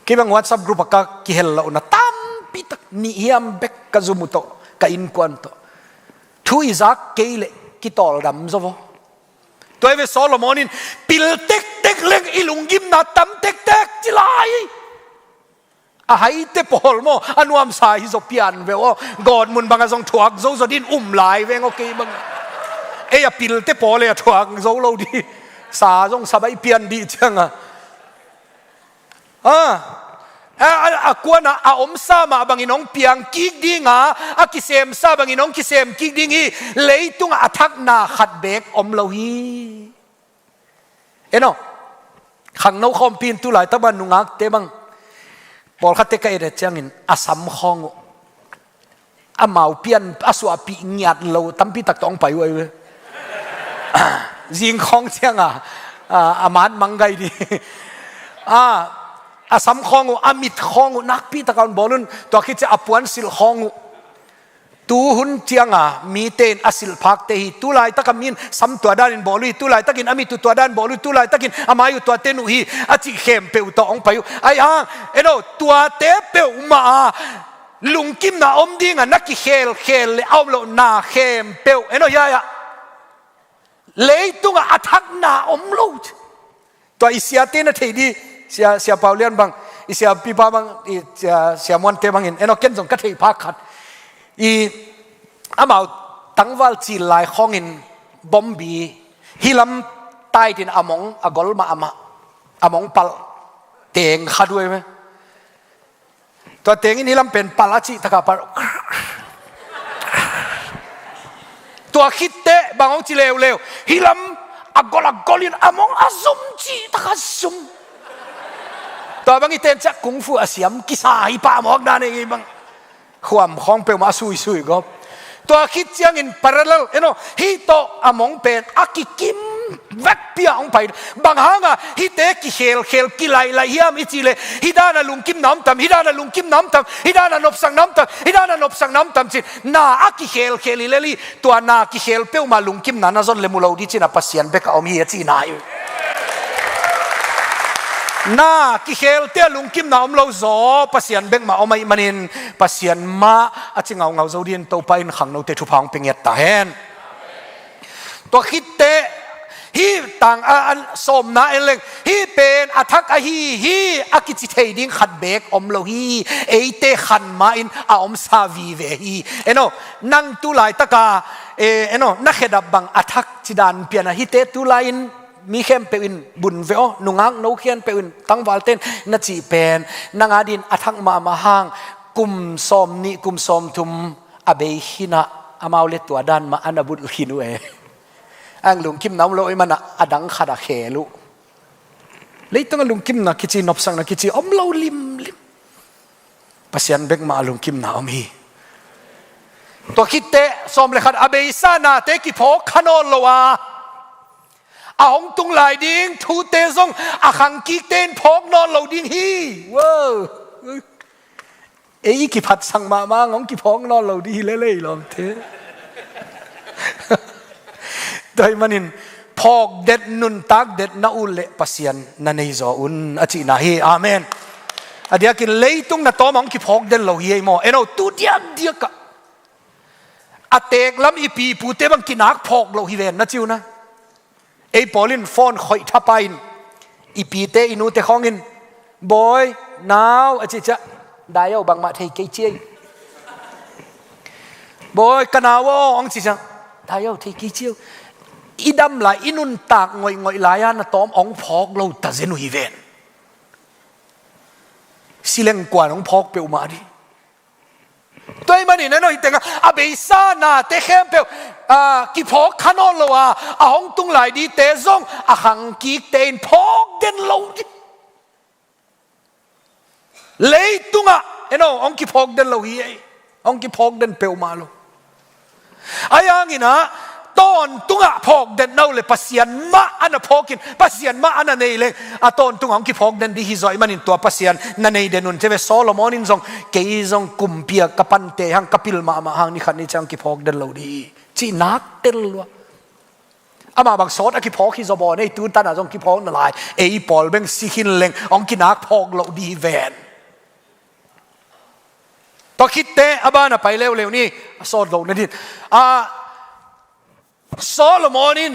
กี่บางวัดซับกรุ๊ปก็กี่เฮลล์นะตั้มปิดนิยามเบกกะซุมุโตกะอินควันโตทุยซักเกยเลกี่ตอลดำซะวะตัวเอเวโซโลมอนินปิลเต็กเล็กอิลุงกิมนาตั้มเต็กจิลายอาให้เตปอลโมอันวามสายฮิโซเปียนเวโอกอดมุนบางกะซองถวกโซดินลายเวงโอเคบังเอ้ยปิลเตปอลเลยถวกโซโลดีสาซองสบายเปียนดีจังอ่ะกวนอาอมซามาบางอินองเปียงกิกดิ้งอากิเซมซาบางอินองกิเซมกิกดิ้งฮีเลยตุงอาทักนาขัดเบกอมโลฮีเนาะขังโนคอมพินตุลายตะบันนุงักเตบังปอลขัดเตกเอเดจังอินอาสัมคองอามาเปียนอาสวาปีเงียดโลตั้มปีตักตองไปไว้เว้ยยิงคองเชียงอามาดมังไกดีอาสัมคองอามิดคองนักพี่ตะการบอลุนตัวคิดจะอปวนสิลคองตูหุนเจียงมีเตนอสิลพักเตหีตุลายตะกามินสัมตัวด้านบอลุยตุลายตะกินอามิตุตัวด้านบอลุยตุลายตะกินอามาอยู่ตัวเตนุฮีอาจิเข้มเปวตองไปอยู่ไอ้เนาะตัวเตเปวมาลุงกิมนาอมดิ้งนักกิเคลเลยเอาโลนาเข้มเปวเนาะยายเลยตุงอาทักนาอมโลตัวอิสยาเตนะเทดีเสียเปาเลียนบางเสียปีปาบางเสียมวนเตบางอินเอ็นอเกนส่งกัดให้พักขัดอามาตั้งวัลจีลายของอินบอมบีฮิลัมใต้ดินอามงอกอลมาอามงปัลเตียงขัดด้วยไหมตัวเตียงอินฮิลัมเป็นปัลจิตะกับปัลตัวคิดเตะบางองจีเลวฮิลัมอกอลินอามงอาซุมจีตะกับซุมตัวบางทีเต้นจักกุงฟูอาเซียมกิสาฮิปะหมอกนั่นเองบางความของเปลมาซุยก็ตัวคิดยังอิน parallel เนาะฮิโตอามงเป็นอากิกิมแวกเปียงไปบางหางฮิเตกิเขลกิไลเฮียมอิจิเลฮิดานาลุงกิมน้ำตำฮิดานาลุงกิมน้ำตำฮิดานานบสังน้ำตำฮิดานานบสังน้ำตำจินาอากิเขลเลลีตัวนากิเขลเปลมาลุงกิมนานาซอนเลมูลาวดิจินาปัสยันเบกเอามีจีนายน่ากิเขลเตลุงกิมนาอมโลโซปัสยันเบงมาเอาไม่มันินปัสยันมาอาจิงเอาโซเดียนโตไปขังโนเตทุพังเป็นเงตาเฮนตัวคิดเตฮีต่างอันสมนาเองเลยฮีเป็นอัทักฮีอากิจิเทดิ้งขัดเบกอมโลฮีเอเตขันมาอินอาอมซาวีเวฮีเนาะนั่งตุลายตะกาเนาะนักเขดับบังอัทักจิดานเปียนะฮิเตตุลายนมีเข้มเปวินบุญเวอนุงักโนเขียนเปวินตั้งวาลเต้นนัจีเป็นนางอาดินอัทักมาห่างกุมสมนิกุมสมทุมอเบหินะอามาเลตัวดันมาอันบุญหินเวอังลุงกิมน้ำโลยมันอดังขดาเขลุเลยต้องลุงกิมนะกิจีนบสังนะกิจีอมโลลิมปัสยันเบกมาลุงกิมนะอมฮี ตัวคิดเตะสมเลยขัดอเบยซานาเตกิพอขนอนโลวาอาหงตุงหลายดิ้งทูเตซงอาขังกิเตนพอกนอนโลดิ้งฮีว้าวเอ้ยกิพัดสั่งมางงกิพอกนอนโลดีเล่ๆลองเทโดยมันเห็นพอกเด็ดนุนตักเด็ดนาอุเลปัสยันนันเอซออุนอจินาฮีอาเมนอเดียกินเลยตุงนาโตมองกิพอกเด็ดโลฮีโมเอ็นเอาตูเดียกะอเตกล้ำอีปีปูเตบังกินักพอกโลฮีเวนนะจิวนะไอ้ปอลินฟอนคอยทับไปอีปีเตอินูเตของอินบอยนาวอจิจะได้เอาบางมาเทเกเจียบอยกันนาวองจิจะได้เอาเทเกเจียอีดำไหลอินุนตากงอยหลายอันนะตอมองพอกโลตาเซนุฮีเวนสิเลงกว่าน้องพอกเปียวมาดิตัวมันนี่นะน้อยแต่งอาเบซานาเตเข้มเปียวกิพอกขนอนโลวาอาหงตุงไหลดีเตซงอาหังกีเตนพอกเดนโลดิเลยตุงอ่ะองกิพอกเดนโลฮีองกิพอกเดนเปียวมาโลอายังงี้นะตอนตุงอ่ะพอกเดนเอาเลยปัสยันมาอันน่ะพอกินปัสยันมาอันน่ะเนยเลยตอนตุงองกิพอกเดนดีฮิซอยมันอินตัวปัสยันนั่นเนยเดนุนเทเวโซโลมอนินซงเกยซงกุมเปียกับปันเตหังกับพิลมาหังนี่ขันนี่จังกิพอกเดนเราดีจีนักเตลวะอามาบางโซดกิพอกฮิซอบอในตูนตันอ่ะจงกิพอกนั่นลายเอย์ปอลเบงซิคินเลงองกินักพอกเราดีแวนต่อคิดเตะอาบ้านะไปเร็วนี่โซดเราเนี่ยดิโซโลมอนิ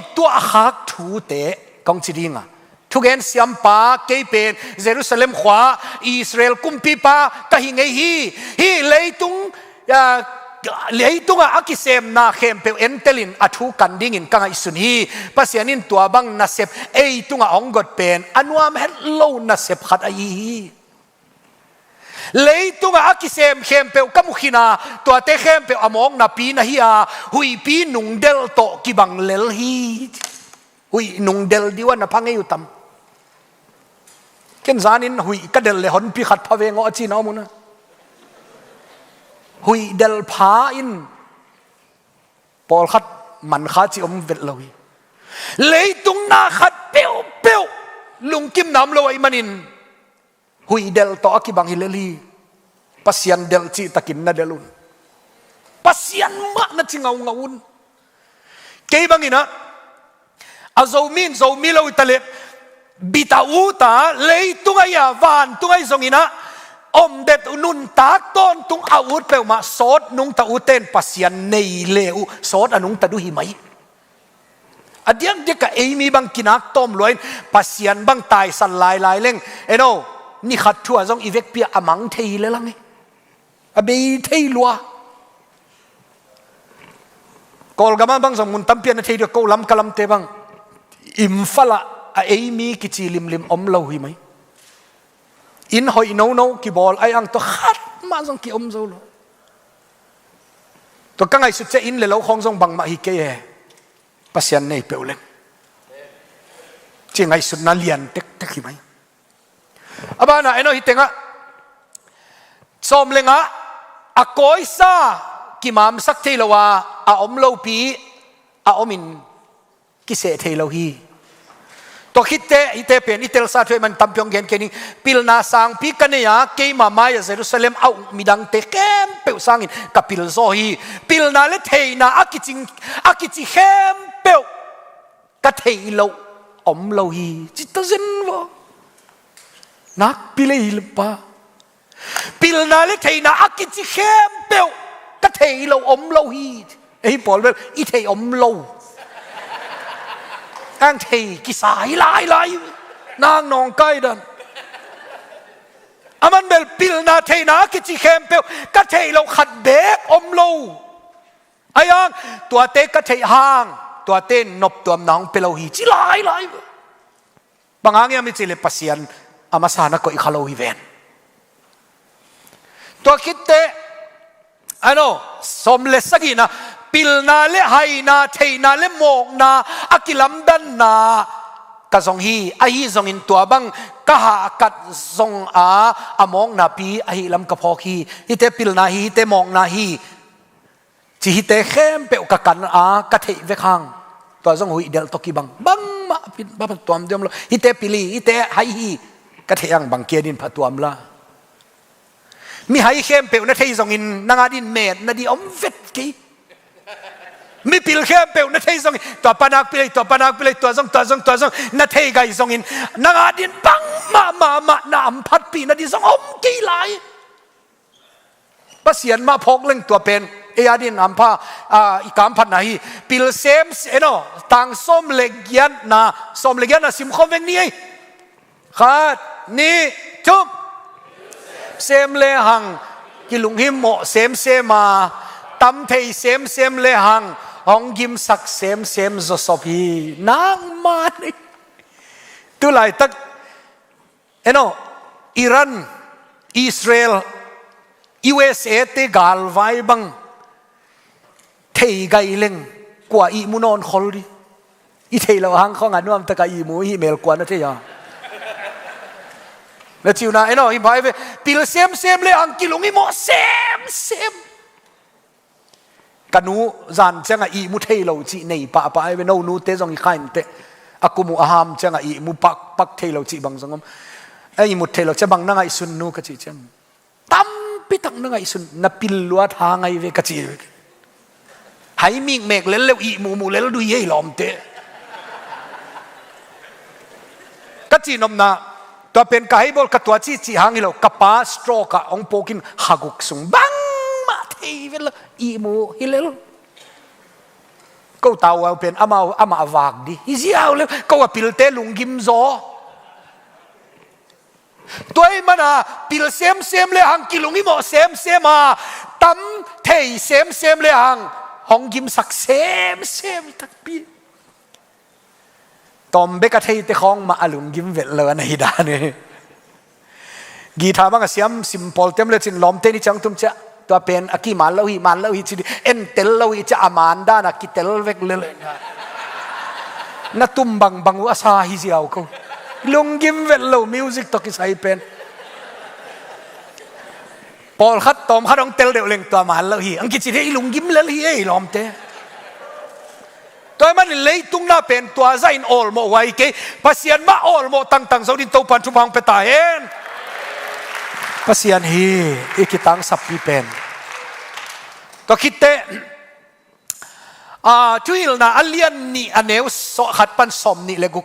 นตัวหักถูเตะกองจีดิงอ่ะทุกเอ็นเสียมปาเกยเป็นเยรูซาเล็มขวาอิสราเอลกุมปีปากะหิงไอฮีเลยตุงอากิเซมนาเข้มเปเอ็นเตลินอัทุกันดิ่งอินกังอิสุนีปัสยานินตัวบังนาเซบเอตุงองกดเป็นอันว่ามันโลนาเซบขัดไอเลยตุงอากิเซมเข้มเปกัมุขินาตัวเตเข้มเปอมองนาปีนาฮิอาหุยปีนุงเดลโตกิบังเลลฮีหุยนุงเดลดิวันนาพังเอยุตัมเข็นซานินหุยกระเดลเลหอนปีขัดพะเวงอจีนอมุนะหุยเดลพาอินปอลขัดมันขัดจิอมเวทเลยเลยตุงนาขัดเปียวลุงกิมน้ำเลยมันินหุยเดลโตกิบังฮิเลลีปัสยันเดลจีตะกินนาเดลุนปัสยันมะนัดจิงเอาเงาอุนเกย์บังอินะอาโซมิเราอิตาเลบิตาอูตาเลยตุงไอยาวานตุงไอซงอินะอมเด็ดนุนตากต้นตุงอาวุธเปลมาโซดนุงตาอูเต้นปัสยันในเลวโซดอนุงตาดูหิไหมอดียงเด็กกับเอมีบังกินักต้มลอยปัสยันบังตายสันลายเล่งโนนี่ขัดชั่วจงอีเวกเปียอมังเทยเลยล่ะไงอเบยเทยลัวกอลกามันบังสมุนตั้มเปียนเทยเดียวกอลำกะลำเตบังอิมฟละเอมีกิจิลิมอมเล่าหิไหมอินหอยโนกิบอลไออังตัวขัดมาจงกิอมโซโลตัวกังไอสุดเจอินเลยเราคงจงบังมาฮิเกยปัสยันในเปลเลงจริงไอสุดนั่นเลียนเต็กหิไหมอาบ้านะไอ้น้อยเต็งอ่ะสมเลงอ่ะอากอยซากิมามสักเทลวาอาอมโลปีอาอมินกิเสเทโลฮีตัวคิดเตะเป็นอิตาลีซาช่วยมันตั้มพยองเกนแค่นี้พิลนาสังพิกันเนี่ยเกย์มาไม่เยรูซาเล็มเอามีดังเตะเข้มเปวสังอินกับพิลโซฮีพิลนาเลเทนาอากิจิเข้มเปวกับเทโลอมโลฮีจิตตะเซนวะนักพิเลหิลปะพิลนาเลเทนาอากิจิเข้มเปวกับเทโลอมโลฮีไอ้ปอลเวลอีเทอมโลอังเทกิสายลายนางนองใกล้ดันอามันเบลปิลนาเทนากิจิเข้มเปวกะเทเราขัดเบกอมโลไอ้ยังตัวเตกะเทห่างตัวเต้นนบตัวน้องเปลหีจิลายบางอย่างมีจิเลปัสยันอามาสานะก็อีขลาฮีเวนตัวคิดเตไอ้โนสมเลสกีนะปิลนาเลไฮนาเทนาเลโมกนาอากิลัมดันนา กะซองฮีอะฮีซองอินตัวบังกะหากัดซองอมองนาปีอะฮีลำกะพอฮีฮิเตปิลนาฮีฮิเตมองนาฮีจีฮิเตเข้มเปะกะกันกะเทเวคังตัวซองหุยเดลตอกีบังมาปิดบังตัวมเดียมโลฮิเตปิลีฮิเตไฮฮีกะเทยังบังเกียดินพัตัวมละมีไฮเข้มเปะนะเทซองอินนางาดินเมดนาดีอมเวทกีมีปิลเข้มเปะนะเทซองตัวปนักปิเลยตัวปนักปิเลยตัวซองนะเทไกซองอินนางาดินบังมาน้ำพัดปีนาดีซองอมกีไหลภาษีมาพกเล่งตัวเป็นเอียดินอัมพาอีกามพันนาฮีปิลเซมเอโนต่างส้มเล็กยันนะสิมคอมเวงนี้ขาดนี่จุบเซมเลหังกิลุงหิมโมเซมมาตั้มเทยเซมเลหังฮองยิมสักเซมจอสพีนางมานี่ตุไลตักเอโนอิรันอิสราเอลUSA เตกาลไวบังเทยไกเล็งกว่าอีมุนอนคอลดิอีเทยเราหังข้องานวมตะกาอีมูอีเมลกว่านั่นเทียแล้วจิวนะไอ้น้องอีบายไปปิลเซมเลยอังกิลุงอีโมเซมกันนูจันจังอีมุเทยเราจีในป่าไอ้เวนูนูเตจงอีขันเตอากุมุอาหามจังอีมุปักเทยเราจีบังจังไอ้มุเทยเราจะบังนั่งไอ้สุนนูกจีจังตั้มปิตังนั่งไอ้สุนนับปิลลัวทางไอ้เวกจีให้มีเมกเล่นเลี้ยวอีมูเล่นดูยี่หลอมเตะกจีนมนาตัวเป็นกายบอลกตัวจีหางอีโลกป้าสโตรกองโปกินหักุกสุงบังมาเทวิลอีมูฮิเลลก็ตาวเอาเป็นอามาอวากดิฮิซิเอาเลยก็ว่าปิลเตลุงกิมโซตัวไอ้มันปิลเซมเลยหังกิลุงอีโมเซมมาตั้มเทยเซมเลยหังห้องยิมสักเซมตักปีตอมเบกเทยเตของมาอลุงยิมเวลเลอในด้านนี้กีทาบังเสียมซิมพอลเต็มเลยจินลอมเตนี่จังตุ้มเจ้าตัวเป็นอากีมันเล่าฮีจิดีเอ็นเตลเล่าฮีจะอามันด้านักกิเตลเวกเลยนัตุ้มบังว่าซาฮิซิเอาเขาลุงยิมเวลเลอมิวสิกตกิสไอเป็นพอขัดตอมขัดองเตลเดวเล่งตัวมันแล้วฮีอังกิจิเดลุงยิมเลฮีไอ้ลอมเตตัวมันเลยตุ้งน่าเป็นตัวใจอินโอลโมไว้เกภาษียนมาโอลโมตั้งสาวดินโตปันชุบังเปตาเอ็นภาษียนฮีอีกิตังสับปีเป็นตัวคิดเตจุยลนาอัลเลียนนี่อันเนวสขัดปันสมนี่เลกุ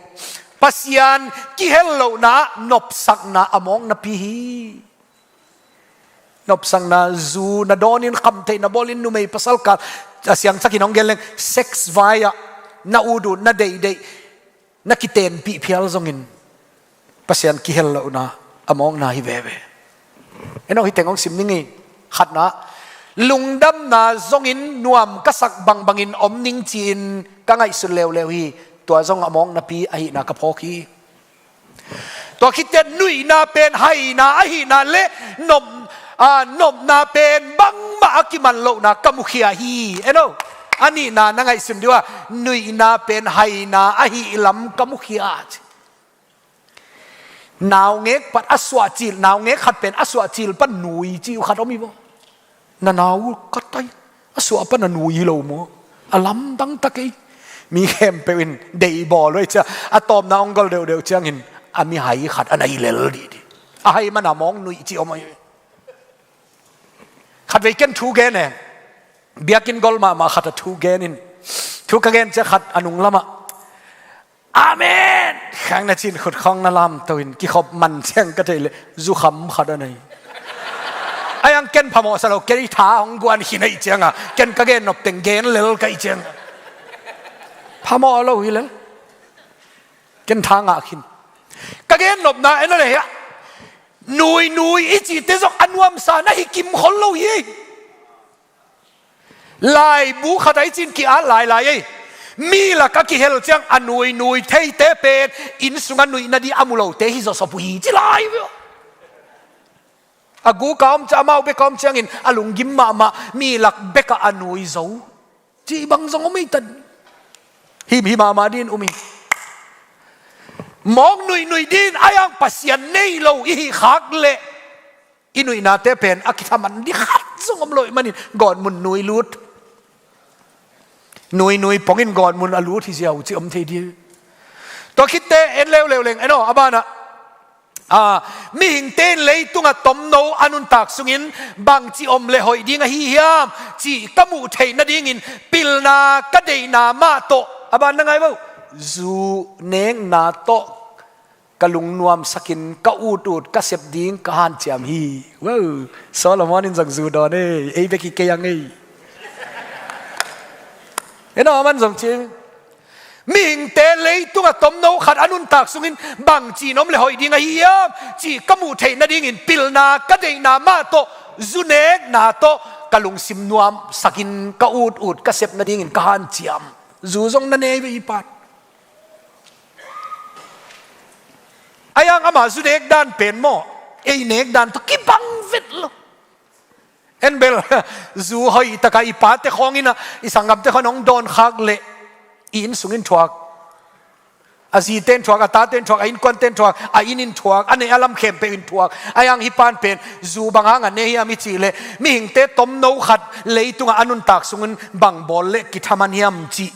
ภาษียนกิเฮลโลนานบสักนาอมองนาพีนบสังนาจูนาโดนินคำเทนาบอลินนุเมย์ภาษาลกาเสียงสักกี่น้องเกลงเซ็กซ์ไวอะนาอูดูนาเดย์นักกิเตนปีเพียลซงอินภาษาอังกฤษเรานะอมองนาฮิเวเวไอ้น้องฮิตเตงของสิมนี่ไงขัดนะลุงดำนาซงอินนวมกษักบังอินอมนิงจีนกังไอสุดเลวฮีตัวซงอมองนาปีไอหนากระพอกีตัวคิดเตนนุยนาเป็นไฮนาไอนาเละนมนาเป็นบังมากิมันโลนากมุขียฮีเอ็นโออันนี้นานั่งไอสุนดีว่านุยนาเป็นไฮนาอหิลำกมุขียนาวเงกปัดอสวาจิลนาวเงกขัดเป็นอสวาจิลปันนุยจิวขัดเอามีบ่นานาวกัดไตอสวาปันนุยโลโมอลัมตั้งตะกี้มีเข้มเป็นเดย์บอลเลยจ้ะอะตอมนาองกอลเดียวเจียงหินอามีหายขัดอันไหนเลลดีอะให้มันมองนุยจิเอามาขัดไว้กันทูเกนเนี่ยเบียกินกอลมาขัดทูเกนินทูกเกนจะขัดอนุงละมาอาเมนข้างในจีนขุดคลองนาลามตัวอินกี่ขบมันเชียงก็ได้เลยจุขำขัดอะไรไอ้ยังเกนพมอสโลเกนิท้าของกวนหินไอเจียงอ่ะเกนกเกนนบเต็งเกนเลลไกเจียงพมอเราหิเลเกนทางอ่ะหินกเกนนบนาไอ้นั่นเลยอ่ะนุยอีจีเตจอกอันวมสานะฮิกิมคนเราเย่ลายบุขดายจินกี่อาลายมีละก็กี่เฮลจังอันนุยเทเตเป็นอินสุงันนุยนาดีอามุโลเตฮิโซสปุยจิลายวิอากูกามจะมาเอาเบกามจังอินอาลุงกิมมามีละเบกอันนุยโซจีบังซงอมิตันฮิมาดินอุมิ มองหนุ่ยดินอายังปัสยันเนยเราอีขักเละอินุยนาเตเป็นอักษรมันดิขัดส่งอมลอยมันนี่ก่อนมุนหนุ่ยลุดหนุ่ยปองอินก่อนมุนอลูที่เสียวที่อมเทดีตัวคิดเตเอ็นเร็วเล็งไอ้น้ออาบ้านะมีหิงเต้นเลยตุงะตมโนอนุนตักสุงินบางจีอมเลยหอยดิ้งฮิยามจีกมูเทนดิ้งินปิลนากระเดนามาโตอาบ้านนั่งไงบ้างจูเนงนาโตกะลุงนวมสกินกะอูดกะเสบดิ้งกะฮันเจียมฮีว้าวโซโลมอนินจังจูดอนเอ้ยเบกิเกยังไงเห็นไหมมันสมจริงมีหิงเตเลยตุงะตมโนขัดอนุนตักสุงินบางจีนอมเลยหอยดิ้งฮิยามจีกมูเทนดิ้งินปิลนากระเดนามาโตจูเนงนาโตกะลุงซิมนวมสกินกะอูดกะเสบนดิ้งินกะฮันเจียมจูซงนั่นเองไปอีปัดอายังอามาสุดเอกดันเป็นโมเอเนกดันตุกิบังฟิตโลเอ็นเบลจูหอยตะกายปัดเตะของอินะอิสังกับเตะของน้องโดนขักเละอินสุงินทวกอาซีเต้นทวกอาตาเต้นทวกอินควันเต้นทวกอินินทวกอันนี้อาลัมเข้มเป็นทวกอายังฮิปานเป็นจูบางหางอันนี้มิจิเละมีหิงเตะต้มโนขัดเลยตุงอนุนตักสุงินบังบอลเละกิทามันยามจิ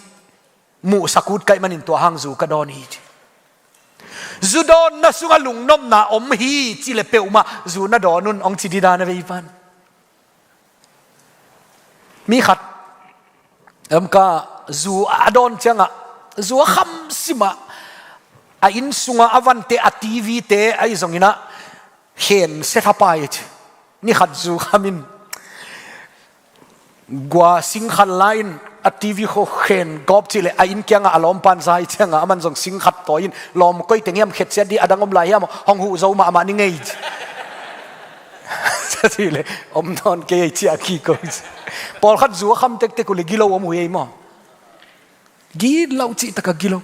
มูสกุดไกมันอินตัวหางจูกระดอนีจูดอนน่ะสุงลุงนมน่ะอมฮีจิเลเปอุมาจูน่ะดอนุนองจิดีดานเวอีปันมีขัดก็จูอดอนเจงะจูคำสิมาอินสุงอวันเตอทีวีเตไอซงอินะเห็นเซทับไปนี่ขัดจูคำมินกว่าสิงขันไลน์อทีวีเขาเห็นกอบจิเลอินเกียงอารมณ์ปันใจเจงะมันส่งสิงขัดตัวอินลมก็ยังเงียบเข็ดเสียดีอดังอมลายมห้องหูเจ้ามานี่ไงจะทีเลยอมนอนเกยเจียขี้กูพอขัดจูคำเต็กๆกูเลยกิโลอมวยมั้งกิโลจิตะกกิโล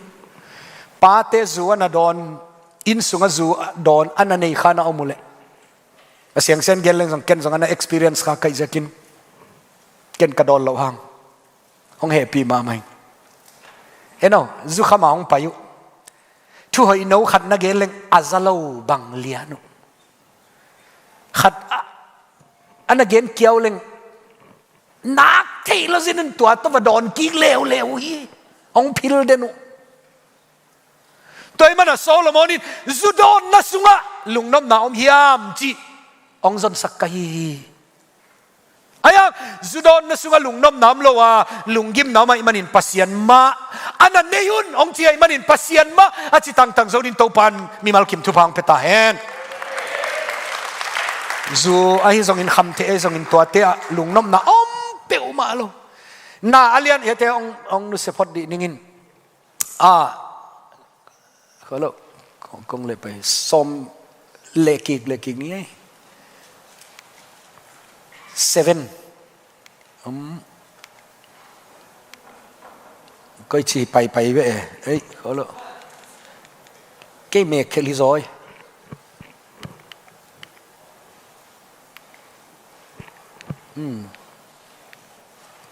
ปาเตจูน่ะดอนอินสุงจูดอนอันนั้นในข้าน่ะอมุเลเสียงเส้นเกลเลงส่งเกนส่งอันนั้น experience ข้าใครจะกินเกนกระดอนเราหางห้องแฮปปี้มาไหมเห็นไหมจูข้ามาห้องไปอยู่ทุกหอยโนขัดนักเกลเลงอาซาโลบังเลียนุขัดอันนักเกลเกี่ยวเลงนักเทลสินตัวตัวดอนกิเลวฮีองพิลเดนุตัวมันโซโลมอนินจูดอนนัสุงะลุงน้ำนาอมฮิยามจีองซอนสักกะฮีอายังจูดอนนัสุงะลุงน้ำน้ำโลวาลุงกิมน้ำมันอินปัสยันมาอันนั้นเนยุนองจีไอมันอินปัสยันมาอาจิตังตังโซดินโตปันมีมัลคิมทุพังเปตาเฮนจูไอซงอินคำเทไอซงอินตัวเตะลุงน้ำนาอมเปวมาโลน่าอเลียนเฮเตองนุสพอดีนิงินเขาเล่าคงเลยไปซอมเล็กนี่7ก็ชีไปเว้ยเฮ้ยเขาเล่าเกี่ยเมฆเคลิซอย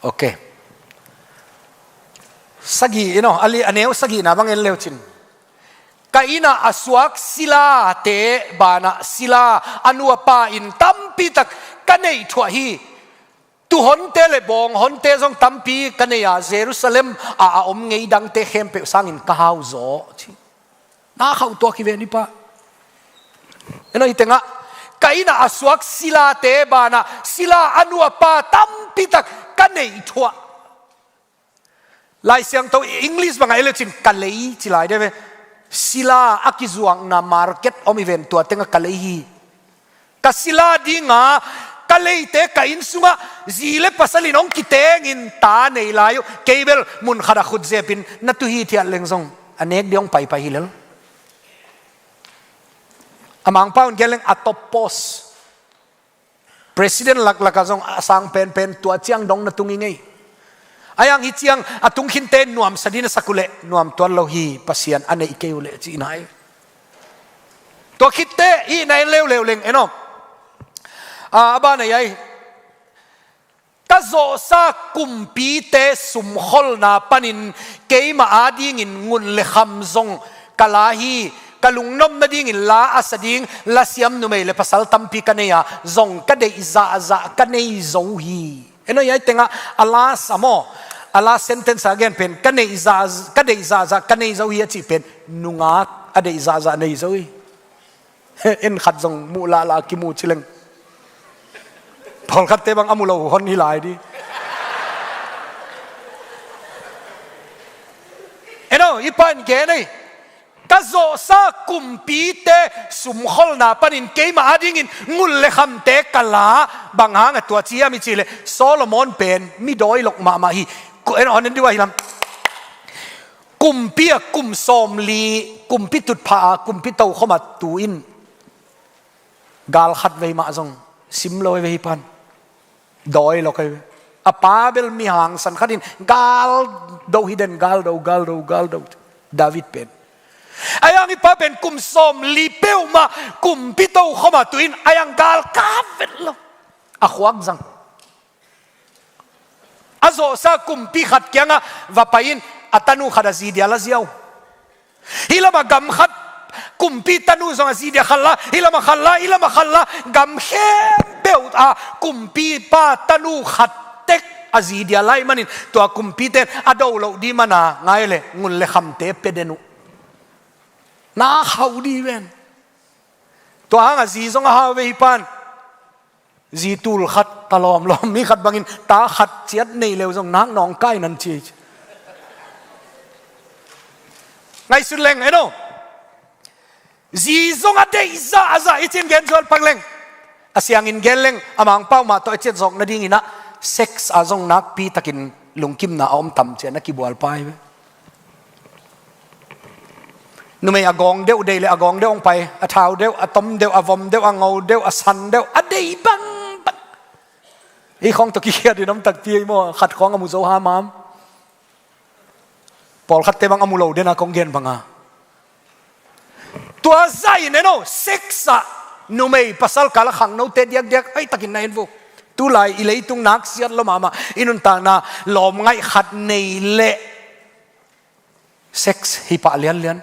โอเคสกีเนาะอันนี้สกีนะบางเอ็นเลวจินกายน่ะอสวกศิลาเตบานะศิลาอนุปาอินตัมปีตักกันในทั่วฮีตุหนเตเลบองหนเตซงตัมปีกันในเยรูซาเล็มอมไงดังเตเข้มเปสังอินก้าวโจชิน่าเข้าตัวคิเวนิปะเอ็นอีเตงะกายน่ะอสวกศิลาเตบานะศิลาอนุปาตัมปีตักกันในทั่วลายเสียงตัวอังกฤษบางไงเลยจินกันเลยจิลายได้ไหมศิลาอักิจวงนามาร์เก็ตอมิเวนตัวเต็งกันเลยกัศิลาดีงากันเลยเตะกันสุงะจีเล็บภาษาลินองกิเตงินตาในลายเคเบิลมุนขดาขุดเซปินนัตุฮีที่อันเลงซงอันเอกเดียงไปฮิเลลอามังป้าอุนเกลงอัตโปสPresiden lak azong asang pen tua chiang dong na tungi ngai ayang hi chiang atung khinte nuam sadina sakule nuam tuan lo hi pasian ane ikeule chi nai to khitte hi nai lew leng eno aba na yai ka zo sa kumpi te sum khol na panin keima ading in ngun le kham zong kalahi kalung nom na ding la asading la siam nu mai le pasal tampi kaneya zong kadei za kanei zo hi eno yai tenga ala samo ala sentence again pen kadei za kanei zo hi chi pen nunga adei za nei zo hi en khat zong mu la ki mu chileng phol khat te bang amulo hon hi lai di eno ipan ke nei kazo sa kumpi te sumkhol na panin keima adingin ngul le kham te kala banghang atwa chia mi chile Solomon pen mi doi lok ma hi en on ndi wa hilam kumpi kum som li kumpi tut pha kumpi tau khoma tu in gal khat ve ma zong sim loi ve pan doi lok ai apa bel mi hang san khatin gal do hiden gal do David pen ayang ipapen kum som lipeu ma kum pitau khoma tuin ayang gal kavet lo akhwak zang azo sa kum pi khat kyanga vapain atanu khada zidia la ziaw hilama gam khat kum pi tanu zong zidia khalla hilama khalla gam khem peu a kum pi pa tanu khat tek azidia lai manin to kum pi ten ado lo di mana ngai le ngul le kham te pedenu na khau di ven to hanga zi zong ha ve pan zi tul khat talom lom mi khat bangin ta khat chiat nei leu zong nak nong kai nan chi ngai sun leng eno zi zong ade za itin gen jol pangleng asyang in geleng amang pau ma to chet zong na ding ina sex azong nak pi takin lungkim na om tam che na kibual pai ve numei agong deu dei le agong deu ong pai a thau deu a tom deu a vom deu a ngau deu a san deu a dei bang i khong to ki khia di nam tak pi mo khat khong amu zo ha mam pol khat te bang amu lo dena kong gen banga tua zai ne no sexa numei pasal kala khangno te diak ai takin na invo tu lai i leitung nak siat lo mama inun ta na lom ngai khat nei le sex hi pa lian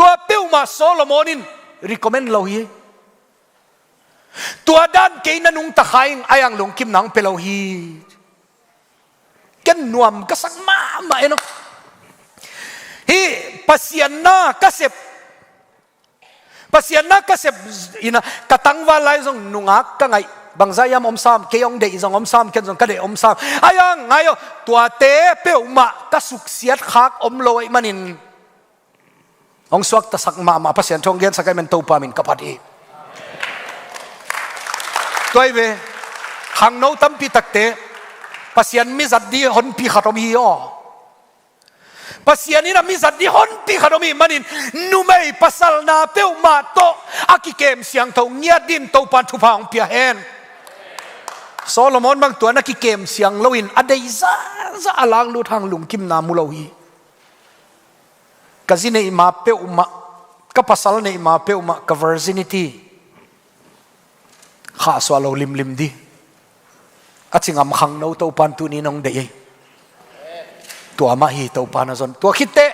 tua peu ma Solomonin recommend lo hi tua dan ke na nung ta khaing ayang long kim nang pelo hi ken nuam ka sak ma eno hi pasian na kasep ina katangwa lai zong nungak ka ngai bangzayam om sam keong de zong om sam ken zong ka de om sam ayang ngayo tua te peu ma ka suksiat khak om loi manin ong suak ta sak ma pasien thong gen sakai men to pa min kapati toive khangno tampi takte pasien mi zat di hon pi khatom hi o pasien ina mi zat di hon pi khatom hi manin numei pasal na peu ma to akikem siang tho nya din to pan thu phang pia hen Solomon bang tua na kikem siang loin adei za alang lu thang lum kim na mu lo hi kazine ima pe uma ka pasal ne ima pe uma ka virginity kha swalo lim di achingam khang no to pan tu ni nong de tua ma hi to pan azon tua khitte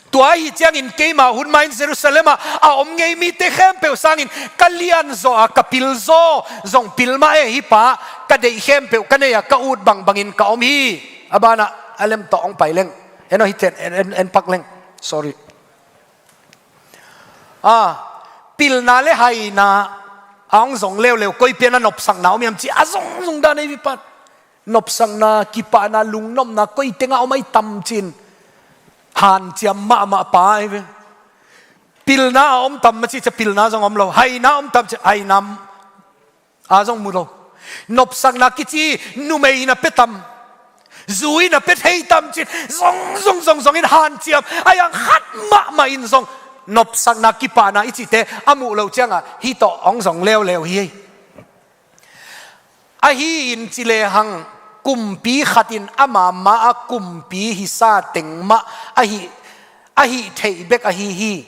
tua hi chang in keima hun main Jerusalem a om ngei mi te khem pe sangin kalian zo a kapil zo zong pilma e hi pa ka de khem pe ka ne ya ka ut bangin ka om hi abana alem to ong paileng eno hiten en pakleng sorry pil na le hai na ang zong leo koi pian nop sang na omiam chi azong da nei vipat nop sang na kipa na lungnom na koi tenga omai tam chin han chiam ma pa ai pil na om tam ma chi cha pil na zong om lo hai na om tam chi ai nam azong mu lo nop sang na ki chi nu mei na petam zui na pet hei tam chin zong in han chiam ayang khat ma in zong nop sang na kipa na ichi te amu lo changa hi to ong zong leo hi a hi in chile hang kumpi khatin ama ma a kumpi hi sa teng ma a hi thei bek a hi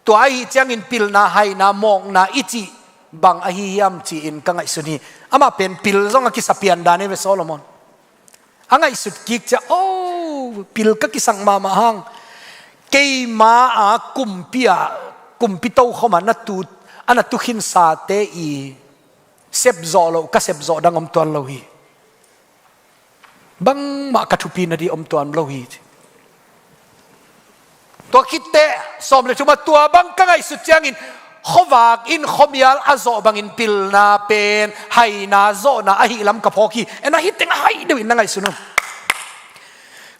to a hi chang in pil na hai na mong na ichi bang a hi yam chi in ka ngai suni ama pen pil zong a ki sapian da ne ve Solomon angai sut kik cha pil ka kisang mama hang kay ma a kumpito khoma na tu ana tu khin sa te i sep zolo ka sep zo dang om tuan lo hi bang ma ka thupi na di om tuan lo hi to kitte som le chuma tua bang ka ngai su changin khowak in khomial azo bangin pil na pen hai na zo na ahi lam ka phoki ena hi teng hai de na ngai sunu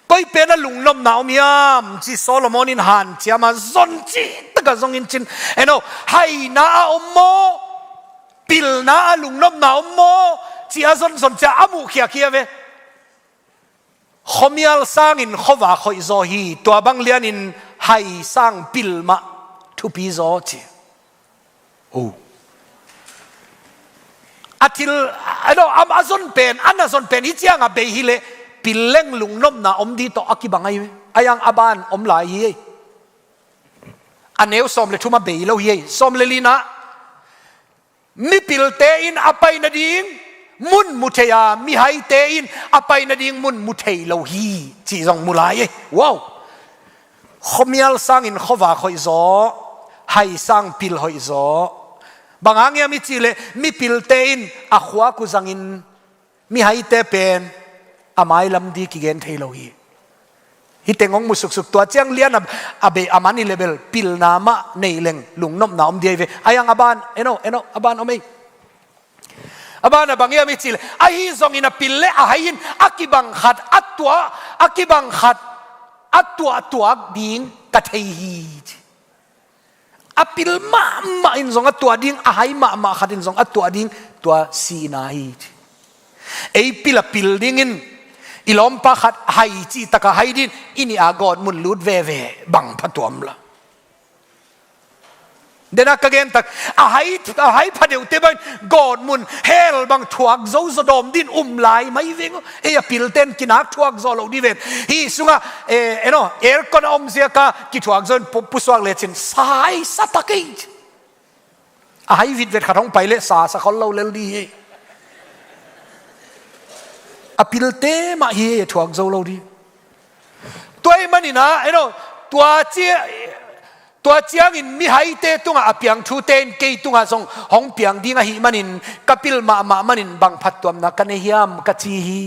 koi pen a lungnom na omiam chi Solomon in han chiama zon chi taka zong in chin eno hai na ommo pil na lungnom na ommo chi azon zon cha amu khia khia ve khomial sang in khowa khoi zo hi to bang lian in hai sang pil ma thu pi zo chi oh atil ano amazon pen hi chiang a be hi le pileng lungnom na om di to akibangai ayang aban om lai hi aneu som le thuma be lo hi som le lina mi pilte in apai na ding mun mutheya mi hai te in apai na ding mun muthei lo hi chi jong mulai wow khomial sang in khowa khoi zo hai sang pil hoi zo bangang mi chile mi pilte in akhwa ku zangin mi hai te pen amai lam di ki gen thelo hi hi tengong musuk suk to chang lian abe amani level pil nama neileng lungnom na om dive ayang aban eno aban omei aban abangia mi chile ahi zong ina pille ahain akibang khat atwa ding kathei hi apil ma in zong atwa ding ahai ma khatin zong atwa ding tua si na hi ei pil ding in ilom pa khat hai chi taka hai din ini agod mun lut ve bang patuam la dena kagen tak ahai phadeu te ban god mun hel bang thuak zo dom din lai mai veng e apil ten kinak thuak zo lo di ven hi sunga air kon om zia ka ki thuak zon puswang le chin sai satakai ahai vit vet khathong paile sa khol lo lel di apil te ma hi thuak zo lo di toy manina tua chiang in mi hai te tunga apiang thu ten ke tunga song hong piang dinga hi manin kapil ma manin bang phattuam na kanehiam kachi hi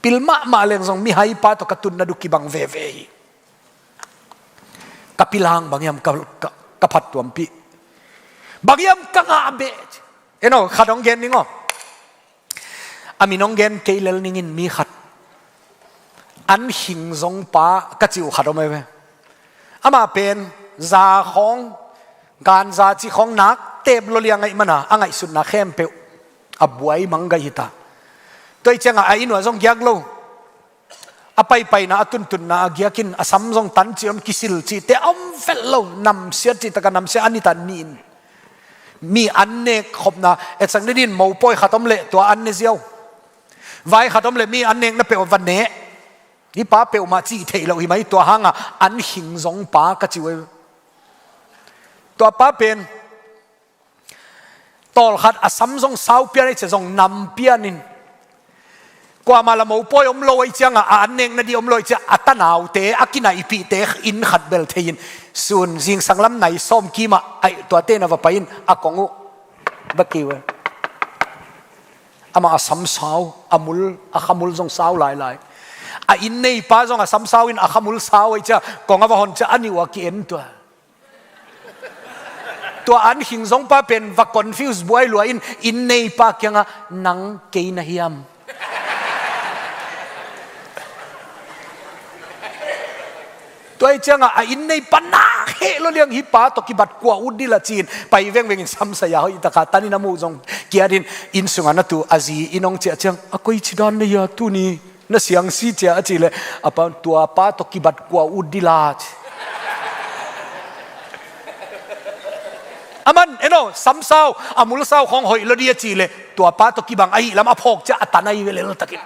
pil ma leng song mi hai pa to katun na duki bang ve hi kapilang bangyam ka phattuam pi bangyam ka nga be khadong gen ningo aminong gen keilel ningin mi khat an hing zong pa kachiu khadome ve ama pen za khong gan za chi khong nak tep lo liang ai mana angai sut na khem pe abuai manga hita toi changa ai no zong gyak lo apai na atun na agyakin asam zong tan chi om kisil chi te om fel lo nam sia chi taka nam sia ani tan nin mi anne khop na etsang din mo poi khatom le to anne ziau vai khatom le mi anne na pe van ne ni pa pe ma chi thei lo hi mai to hanga an hing zong pa ka chiwe to pa pen tol khat asam zong sau pia ni che zong nam pia nin kwa mala mo poi om loi changa aneng na di om loi cha atanaw te akina ipi te in khat bel thein sun jing sanglam nai som ki ma ai to te na va pain akongu bakiwe ama asam sau amul akhamul zong sau lai a in nei pa zong asam sau in akhamul sau ai cha konga va hon cha ani wa ki en to an hing zong pa pen va confuse boy lo in nei pa kyanga nang ke na hiam toy changa a in nei pana he lo liang hi pa to ki bat kwa udila chin pai veng sam sa ya hoi ta ka tani na mu zong kiarin in sunga na tu azi inong che chang a koi chidan ne ya tu ni na siang si che a chile apa tua pa to ki bat kwa udila aman sam sao amul sao khong hoi lo dia chile tua pa to ki bang ai lam a phok cha atanai vele lo takin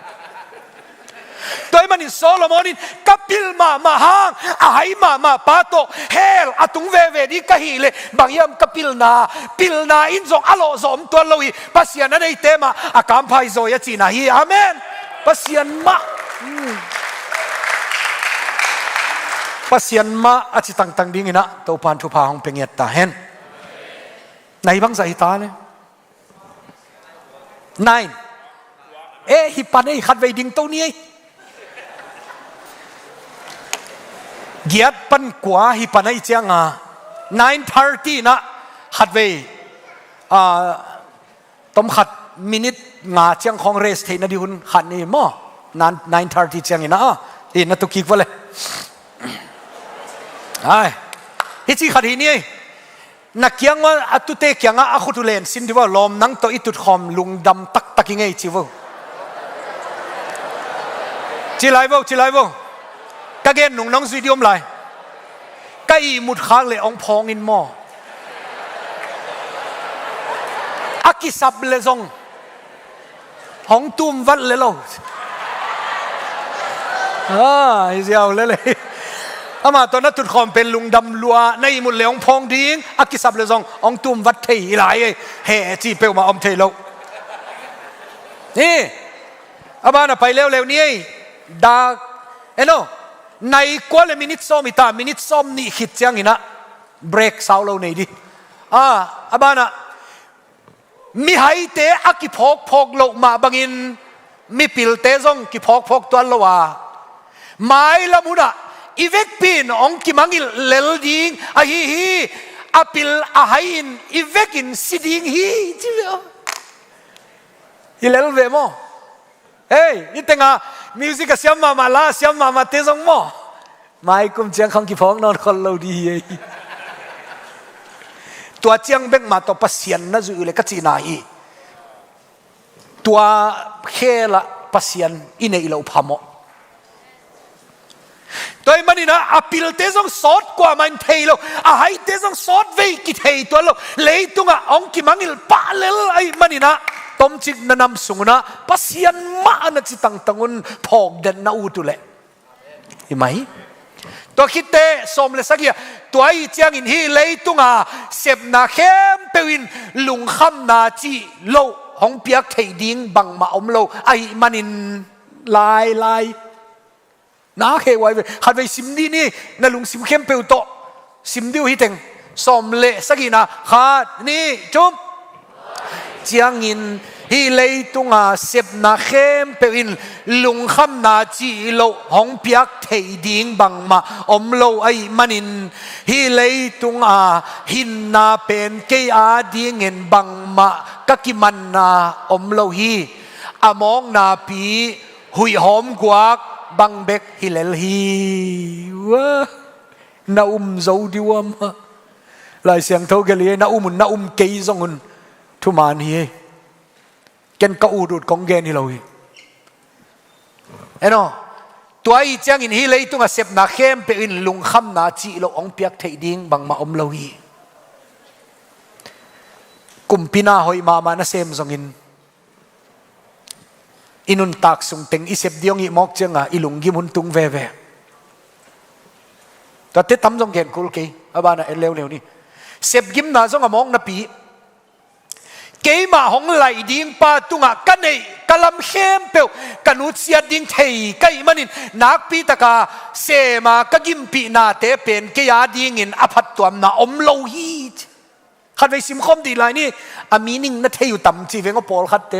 toy manin Solomon in kapil ma hang ahai ma pato hel atung ve di kahile bangyam kapil na pilna in zong alo zom to loi pasian na nei tema akam phai zo ya china hi amen pasian ma pasien ma achi tang ding ina to pan thu pha hong penget ta hen nai bang sai ta ne 9 hi pan ei khat ve ding to ni giat pan kwa hi pan ei changa 9:30 na khat ve tom khat minute nga chang khong rest theina di hun khat ni mo 9:30 chang ina na to kik wale ai hi chi khat hi ni na kyang wa atute kyanga akhutulen sin diwa lom nang to itut khom lungdam tak ngai chiwo chilai wo ka gen nung nong video lai kai mut khang le ong phong in mo akisap le zong hong tum wat le lo isiao le ama to na tut khom pen lung dam lua nei mut le ong phong ding akisap le zong ong tum wat thei lai he chi pe ma om thei loนี่abana pai leo ni da eno nai kwale minute som ni hit chang ina break sao lo nei di abana mi hai te aki phok lo ma bangin mi pil te zong ki phok twan lo wa mai lamuna ivek pin ong ki mangil lel ding a hi apil a hain ivekin siding hi chilo ilel ve mo hey itenga music siam ma te zong mo mai kum chiang khang ki phok non khol lo diตัวเจียงเบงมาตัวปัสยันนะจูเลยก็จีน่าฮีตัวเคละปัสยันอินเอเราพามอตัวมันนี่นะอพิลเตซองสอดกว่ามันเทโลไฮเตซองสอดเวกิเทตัวโลเลยตุงองกิมังอิลปะเลลไอมันนี่นะต้มจิกนันนำสุงนะปัสยันมานะจิตังุนพอกเดินนะอูตุเล่เห็นไหมตัวคิดเตะสมเลสักอย่างตัวไอ้เจียงอินฮีเลยตุงเสพนาเข้มเปวินลุงคำนาจีโลห้องเปียกเทดิ้งบังมาอมโลไอ้มันอินลายนาเขวไว้ขัดไว้ซิมดีนี่นั่นลุงซิมเข้มเปวโตซิมดิวฮิตงสมเลสักอย่างนะขัดนี่จุ๊บเจียงอินฮีเลยตุงเสพนาเข้มเปวินลุงคำนาจีโลห้องเปียกเทดิ้งบังมาอมโลไอ้มันอินฮีเลยตุงหินนาเป็นเกียดิ้งเงินบังมากักิมันนาอมโลฮีมองนาปีหุยหอมกวักบังเบกฮิเลลฮีวะนาโจดิวมลายเสียงเท่ากันเลยนาเกยซงุนทุมานฮีเกนก็อูดุดของเกนฮิโลฮีเอ็นตัวไอ้เจ้าอินฮีเลยตุงเสพนาเข้มเป็นลุงคำนาจีโลองเปียกเทดิ้งบังมาอมโลฮีกุมพินาหอยมานะเซมซงอินุนตักสุงเต็งอิเสพเดียงอิมอกเจงอิลุงกิมุนตุงเวตัวเตตั้มซงเกนคุลเกย์บ้านะเร็วนี่เสพกิมนาซงมองนะปีเกย์มาหงไหลดิ้งปาตุงกันเนกลำเข้มเปียวกันอุเสียดิ้งเทยกันมันนินนักปีตะกาเสมากกิมปีนาเตเป็นเกียดิ้งอินอภัตตัวนาอมโลฮีขัดไปซิมคอมดีไลนี่อามีนิงนัทเทอยู่ต่ำจีเวงก็ปอลขัดเต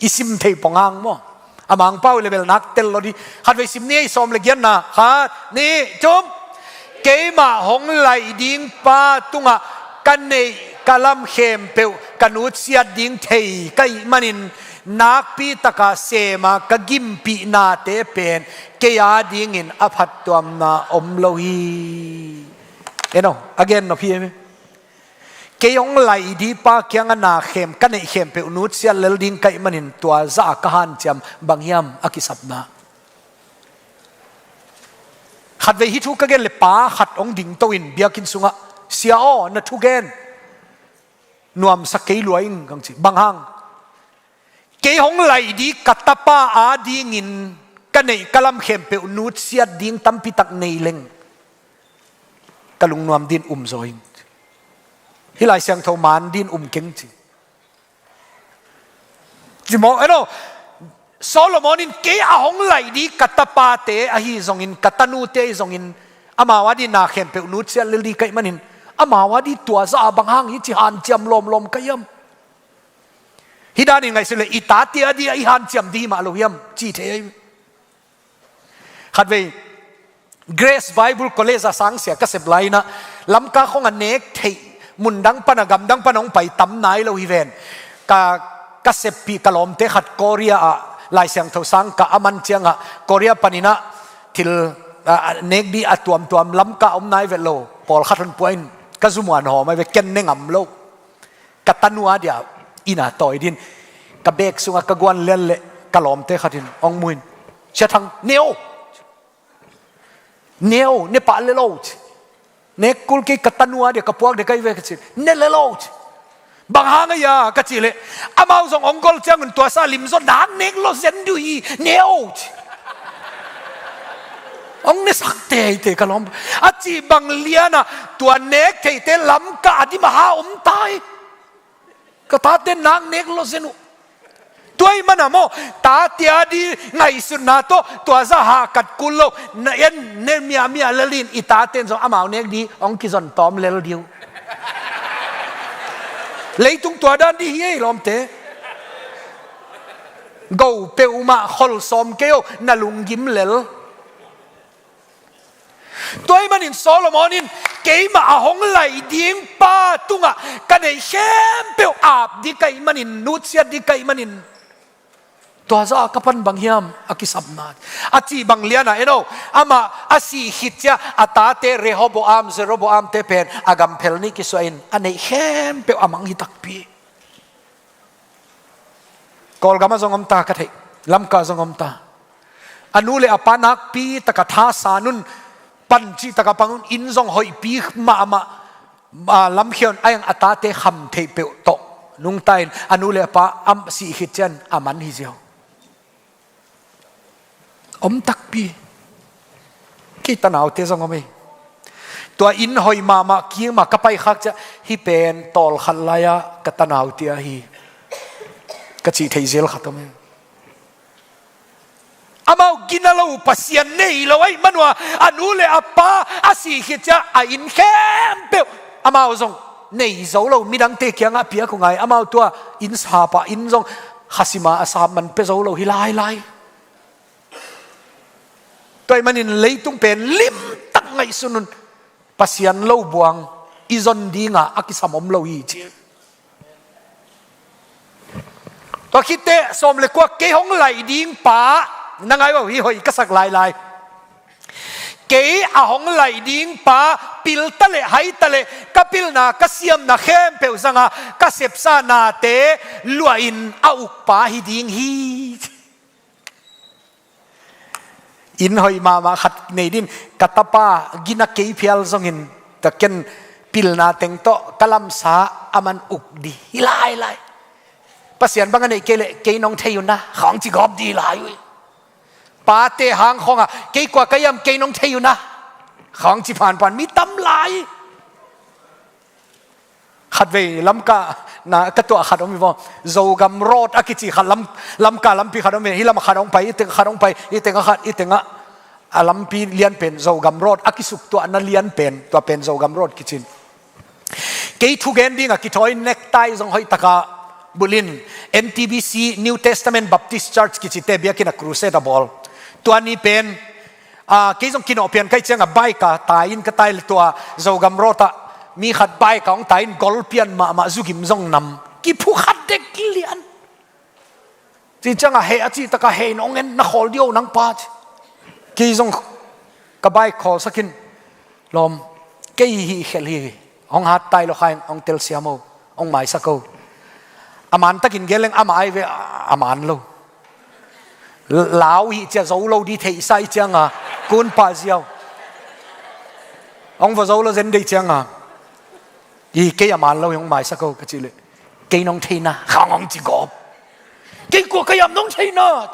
อิซิมเทยปองอังมั้งอามังเป้าเลเวลนักเตลโลดีขัดไปซิมนี่สอมเลเกียนนะขัดนี่จุ๊บเกย์มาหงไหลดิ้งปาตุงกันเนกลำเข้มเปียวกันอุเสียดิ้งเทยกันมันนินนักปีตะกาเสมากกิมปีนาเตเป็นเกียดิ้งอินอภัตตัวนาอมโลฮีเอ็นagain นะพี่เอ๋เกี่ยงไหลดีปากยังนาเข้มกันไอเข้มเปอุนุเสียเลลดิ้งไก่มันเห็นตัวจ่ากหันจำบางยามอากิสับนาขัดไปฮิทุกเกนเลยป้าขัดองดิ่งตัวอินเบียกินสุงะเสียอ้อนัทุกเกนนวมสักเกยลวยกังจีบางห้างเกี่ยงไหลดีกัตตาป้าอาดิ้งอินกันไอกะลำเข้มเปอุนุเสียดิ้งตั้มปิตักเนยเลงกะลุงนวมดินซอยที่หลายเสียงโทมานดินเก่งจีมองไอ้โน่ Solomonin ke ahong lai di katapate ahi zongin katanute zongin amawadi na khempe unut sia lili kai manin amawadi tua za abang hang hi chi han chiam lom kayam hidani ngai sele itati adi ai han chiam di ma lo yam chi the khatwei Grace Bible College sang sia ka sep laina lamka khong anek thei mundang panagam dang panong pai tam nai lo hi ven ka sep pi kalom te khat Korea a lai siang thau sang ka aman chianga Korea panina til nek di atuam lam ka nai ve lo pol khathon point ka zumuan ho mai ve ken ne ngam lo ka tanua dia ina toy din ka bek sunga ka gwan len le kalom te khatin ong muin cha thang neo ne pa le lo nek kul ke ka tanua dia ka puak de kai ve ka chi ne le lo bang hang ya ka chi le amao zong ongol chang un tua sa lim zo dan nek lo zen du hi neo ông ne sakte te kalom achi bang liana tua nek te te lam ka di ma ha tai ka ta te nang nek lo zenu tuai mana mo ta tia di ngai sun na to tua za ha kat kulo na en ne mia lalin ita ten zo amao nek di ong ki zon tom lel diu lấy tung tua đan đi hi lom te gầu peu ma khol som keo na lung gim lel tôi mà in Solomonin cái mà hong lại điên pa tunga cái này xem peu áp đi cái mà in nút xiết đi cái mà in tua za kapan bang hiam akisab na achi bang liana eno ama asi hitya atate Rehoboam Jeroboam te pen agam pelni kisoin anei hem pe amang hitakpi kol gama zongom ta ka thei lamka zongom ta anule apanak pi takatha sanun panchi takapangun inzong hoi pi ma lam khion ayang atate kham thei pe to nung tain anule apa am si hityan aman hi jiao tak pi kita nau te zong ame tua in hoi ma ki ma kapai khak cha hi pen tol khalaya katanau tia hi kachi theizel khatame amau ginalo pasian nei lawai manwa anule apa asi hicha a in khempe amau zong nei zo lo midang te kyanga pia ko ngai amau tua in sa pa in zong hasima asam man pe zo lo hi lai tôi manin lấy tung pen lim tak ngai sunun pasian lo buang izon di nga akisamom lo hi chi to khite som le kwa ke hong lai ding pa nangai wa hi hoi kasak lai ke a hong lai ding pa pil tale hai tale kapil na kasiam na khem pe zanga kasepsa na te luain au pa hi ding hi in hoi ma khat nei din katapa gina ke phial zongin taken pilna teng to kalam sa aman uk di hilai pasian bang nei ke nong theyuna khong chi gop di lai wi pa te hang khonga ke kwa kayam ke nong theyuna khong chi pan mi tam lai khat ve lamka na katwa khadom vo zogam road akichi khalam lamka lampi khadom hi lam khadong pai te khadong pai itenga alampi lian pen zogam road akisuk to na lian pen to pen zogam road kitchen ke thu gen ding akithoi necktie zong hoi taka bulin NTBC New Testament Baptist Church kichite biakina crusade ball tuani pen ke zong kino pen kai changa bike ta in ka tai to zogam road mi khat bai kaung tain golpian ma zugim zong nam ki phu khat dek lian chi changa he achi taka he nongen na khol dio nang pa ki zong ka bai khol sakin lom ke hi khel hi ong hat tai lo khain ong tel siamo ong mai sako aman takin geleng amai ve aman lo lao hi cha zo lo di thei sai changa kun pa ziao ong va zo lo zen dei changa y cái aman lâu yung mai sa câu cái gì lệ cái nông thây na khang ông chỉ gop cái cuộc cái nông thây na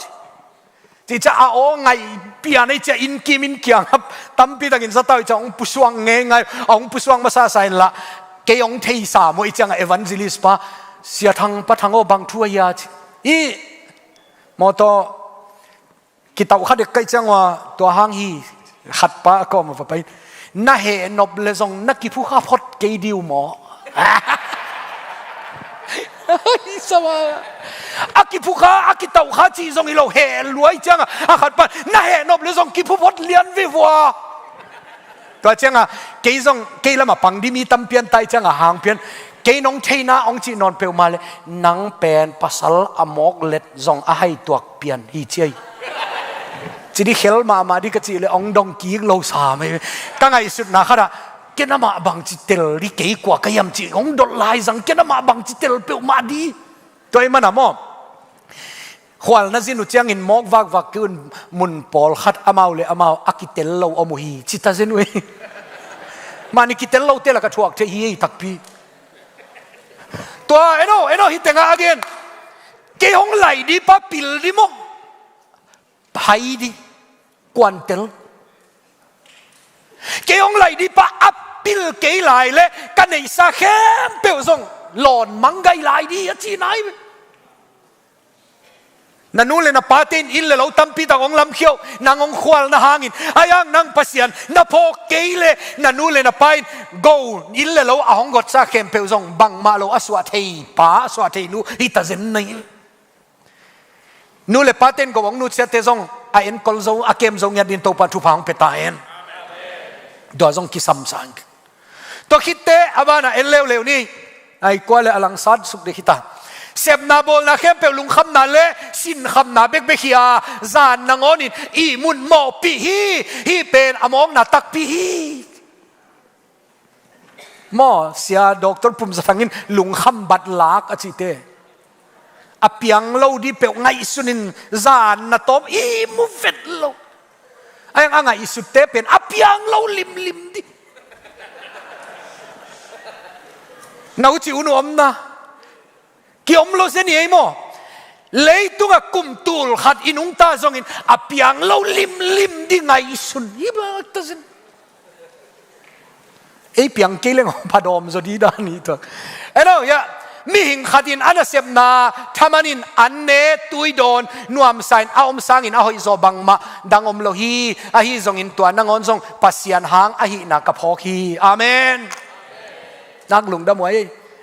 thì cha ao ngày bia này cha in kim in kiang hấp tâm pi takin sa tao cha ông pusuang nghe ngay ông pusuang masa sai la cái ông thây sa mỗi chang evangelist pa sia thang pa thang o bang thua ya y มอตกิตาขัดใกล้จังว่าตัวหางฮีขัดปะก็มาไปน่าเห็นนบเลยส่งนักกิผู้ข้าพดเกดิวหมอสวะอากิผู้ข้าอากิตาข้าจีส่งอีโลเห็นรวยจังอ่ะขัดปะน่าเห็นนบเลยส่งกิผู้พดเลียนวิวะตัวจังอ่ะเกยส่งเกยละมาปังดิมีตั้มเปียนไตจังอ่ะหางเปียนเกยน้องเทน่าองจีนอนเปลวมาเลยนังเป็นภาษาอมอกเล็ดส่งอาให้ตัวเปียนฮีเจยจีดีเขลมาดีก็จีเลยองดงกีกโลสาไม่ตั้งไงสุดนะค่ะเกณฑ์มาบังจิตเตลดีเกยกว่าก็ยำจีองดอลลายสังเกณฑ์มาบังจิตเตลเปลวมาดีตัวเองมันอะมั้งขวัญนั่นสิหนูเจียงอินมอกวักกุนมุนปอลขัดอามาเลยอามาอากิเตลโลอมุฮีจิตตาเซนเวมานี่กิเตลโลเตลก็ชวกเทียตักพีตัวเอ็นโอฮิตเตงอาเกนเกยองไหลดีป้าปิลดีมั้งไพ่ดีกวนเตลเกยองไหลดีป้าอัปปิลเกยไหลเละกันในสาเข้มเปลวส่งหลอนมังไกไหลดีจีไหนนั่นนู่นเลยนะป้าเต้นอินเลยเราตั้มปีตากองลำเขียวนางองควาลนะหางินอายังนางปัสยันนะพอเกยเลยนั่นนู่นเลยนะป้ากูอินเลยเราอ่างกดสาเข้มเปลวส่งบังมาเราอสวะเทป้าอสวะเทนู่ฮิตาเซนนี่นู่นเลยป้าเต้นก็วังนู่นเสียเตส่งไอเอ็นกอลส่งอาเกมส่งยันดินตัวปันทุพังเปตาเอ็นดอส่งกิสัมสังตัวคิดเตะอาบานะเอ็นเลวนี่ไอ้กว่าเลยอลังซัดสุดเด็กตาเสพนาโบลนะเข้มเปลุงคำนาเละสินคำนาเบกเบคียจานนางอนินอีมุนหมอปีฮีเป็นอมองนาตักปีฮีหมอเสียด็อกเตอร์ปุ่มสฟังอินลุงคำบัดลากอจิเตอเปียงเราดีเปลไงสุนินจานนาตอมอีมุเฟตเราไอ้ยังไงสุดเตเป็นอเปียงเราลิมดินาจิวนุอมนะกี่อมโลเซนี่ไอ้หมอเลยตัวกุมตูลขัดอินุงตาส่งอินอเปียงเราลิมดิไงสุนยี่บ้าตัสินไอ้เปียงเกลี้ยงพัดอมจดีดานี่ตัวเอ้เนาะยะมีหิงขัดินอันเสพนาทามันินอันเนตุยโดนนวมไซน์เอาสังอินเอาหิโซบังมาดังอมโลฮีอาฮิส่งอินตัวนางอนส่งปัสยันหางอาฮินักพอคีอาเมนนักลุงดำไว้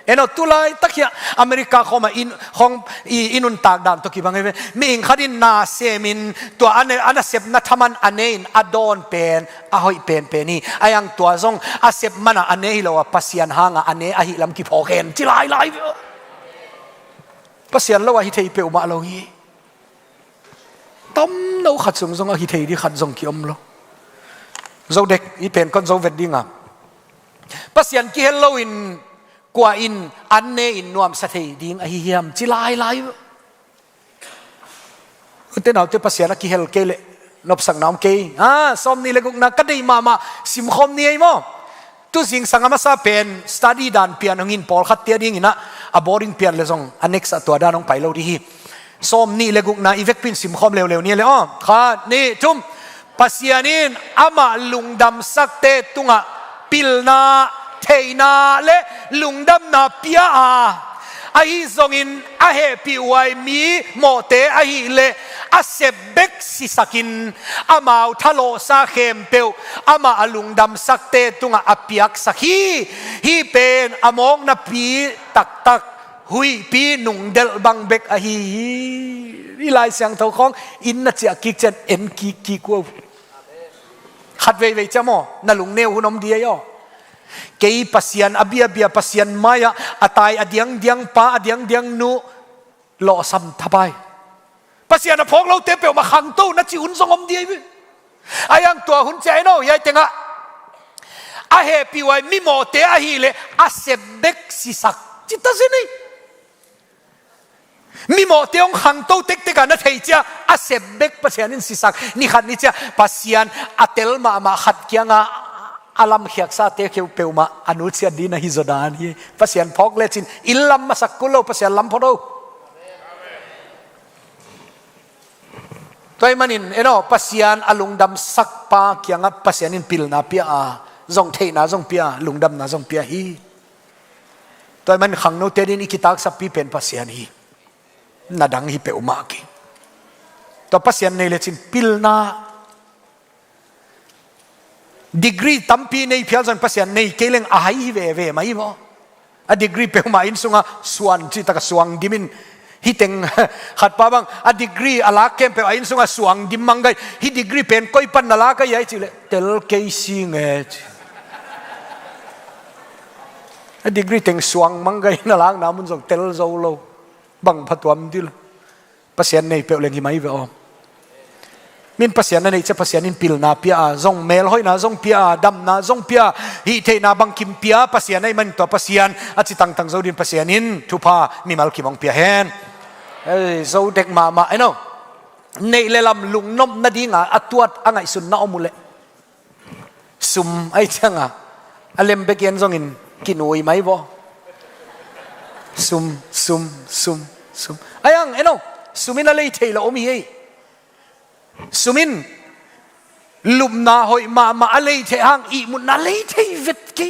เอ็นตุลายตักยาอเมริกาเขามาอินุนตากดามตุกีบังเอเวมีอิงขัดินนาเซมินตัวอันเสพนาทามันอันเนนอดอนเป็นอาหอยเป็นนี่อายังตัวส่งอาเสพมันอันเนฮิโลปัสยันหางอันเนอาฮิลำกีพอเคนจิไลปัสยันเราอาฮิเทยเปลมาเราฮีต้มเราขัดส่งอาฮิเทยที่ขัดส่งกิอมเราเราเด็กอีเป็นคนเราเวดดิ้งอ่ะปัสยันกิเฮลโลวินกว่าอินอันเนอินนวมสเตดิ้งอหิยามจิลายอุตเตนเอาเตปัสยานักกิเฮลเกเลนบสังน้ำเกยสมนี่เลยกุกนักกระดิ่งมาสิมคมนี่ไอ้โมตุสิงสังมาซาเป็นสตัดี้ดานเปียนหินพอลขัดเตียดิ้งนะอบอริงเปียนเลยส่งอันเน็กซ์ตัวด้านน้องไปเราดีฮีสมนี่เลยกุกนักอีเวกปินสิมคมเร็วๆนี่เลยข้านี่จุ่มปัสยานินอามาลุงดำสักเตตุงะปิลนาเทนาเลลุงดำนาเปียอาฮิซงอินอาเฮปิวายมีโมเตอาฮิเลอาเซเบกซิสักินอามาอุทะโลซาเข้มเปลอามาลุงดำสักเตตุงอาเปียกสักฮีเป็นอามองนาปีตักหุยปีนุงเดลบังเบกอาฮินี่ลายเสียงเท่าของอินนัจกิกเจนเอ็นกิกวขัดเวจามอนาลุงเนวหุนอมเดียย่อเกยปัสยันอเบียปัสยันมายาอตายอเดียงป้าอเดียงนูหล่อซ้ำทับไปปัสยันพงเราเตะเปียวมาขังตู้นัดจิอุนสงอมเดียบอายังตัวหุ่นใจโน่ยายเต็งอะอาเฮปิวายมิโมเตอาฮีเลอาเซเบกซิสักจิตตาสินี่มิโมเตองขังตู้เต็กกันนัดเฮียอาเซเบกปัสยันนินซิสักนี่ขัดนี่จ้าปัสยันอเตลมาขัดเกียงอะอาลัมเขียกซาเตคิวเปลมาอนุเสียดีนะฮิโซดานี่ปัสยันพอกเลจินอิลลัมมาสักกุลโลปัสยันลัมพอดูตัวมันอินเอโนปัสยันอลุงดำสักปาเกียงปัสยันอินปิลนาเปียจงเทนาจงเปียลุงดำนาจงเปียฮีตัวมันขังโนเตดินอิกิตักสับปีเป็นปัสยันฮีนาดังฮีเปลมากี ตัวภาษาในเลจินพิลนาดีกรีตั้มปีในพิลจันภาษาในเกลังอาหิเวไม่บ่อะดีกรีเปมาอินสุงาสวนที่ตะกสวงดิมินฮิตเองขัดป้าบังอะดีกรีอาลาเกมเปอินสุงาสวงดิมังไกฮิดีกรีเป็นก้อยปันนาลาก็ยัยจิเลเตลเกซิงเอจอะดีกรีเต็งสวงมังไกนาลางน้ำมันส่งเตลโซโลบังพัดวมดิลภาษาในเปเลงหิไม่เวอมินภาษาในจะภาษานินพิลนาเปียจงเมลหอยนาจงเปียดำนาจงเปียฮิเทนาบังคิมเปียภาษาในมันตัวภาษาอาจิตังตังโซดินภาษานินทุพามีมัลคิมองเปียเฮนโซเด็กมาไอ้น้องในเลลำลุงนมนาดีงาอัตวัดอ่างไอสุนนาอมุเลซุมไอจังอ่ะอเลมเบกินจงอินกินวยไหมบ่ซุมไอ้ยังไอ้น้องซุมินอะไรเทละอมีไอสุมินลุมนาหอยมาอะไรเทหางอีมุนอะไรเทวิดกี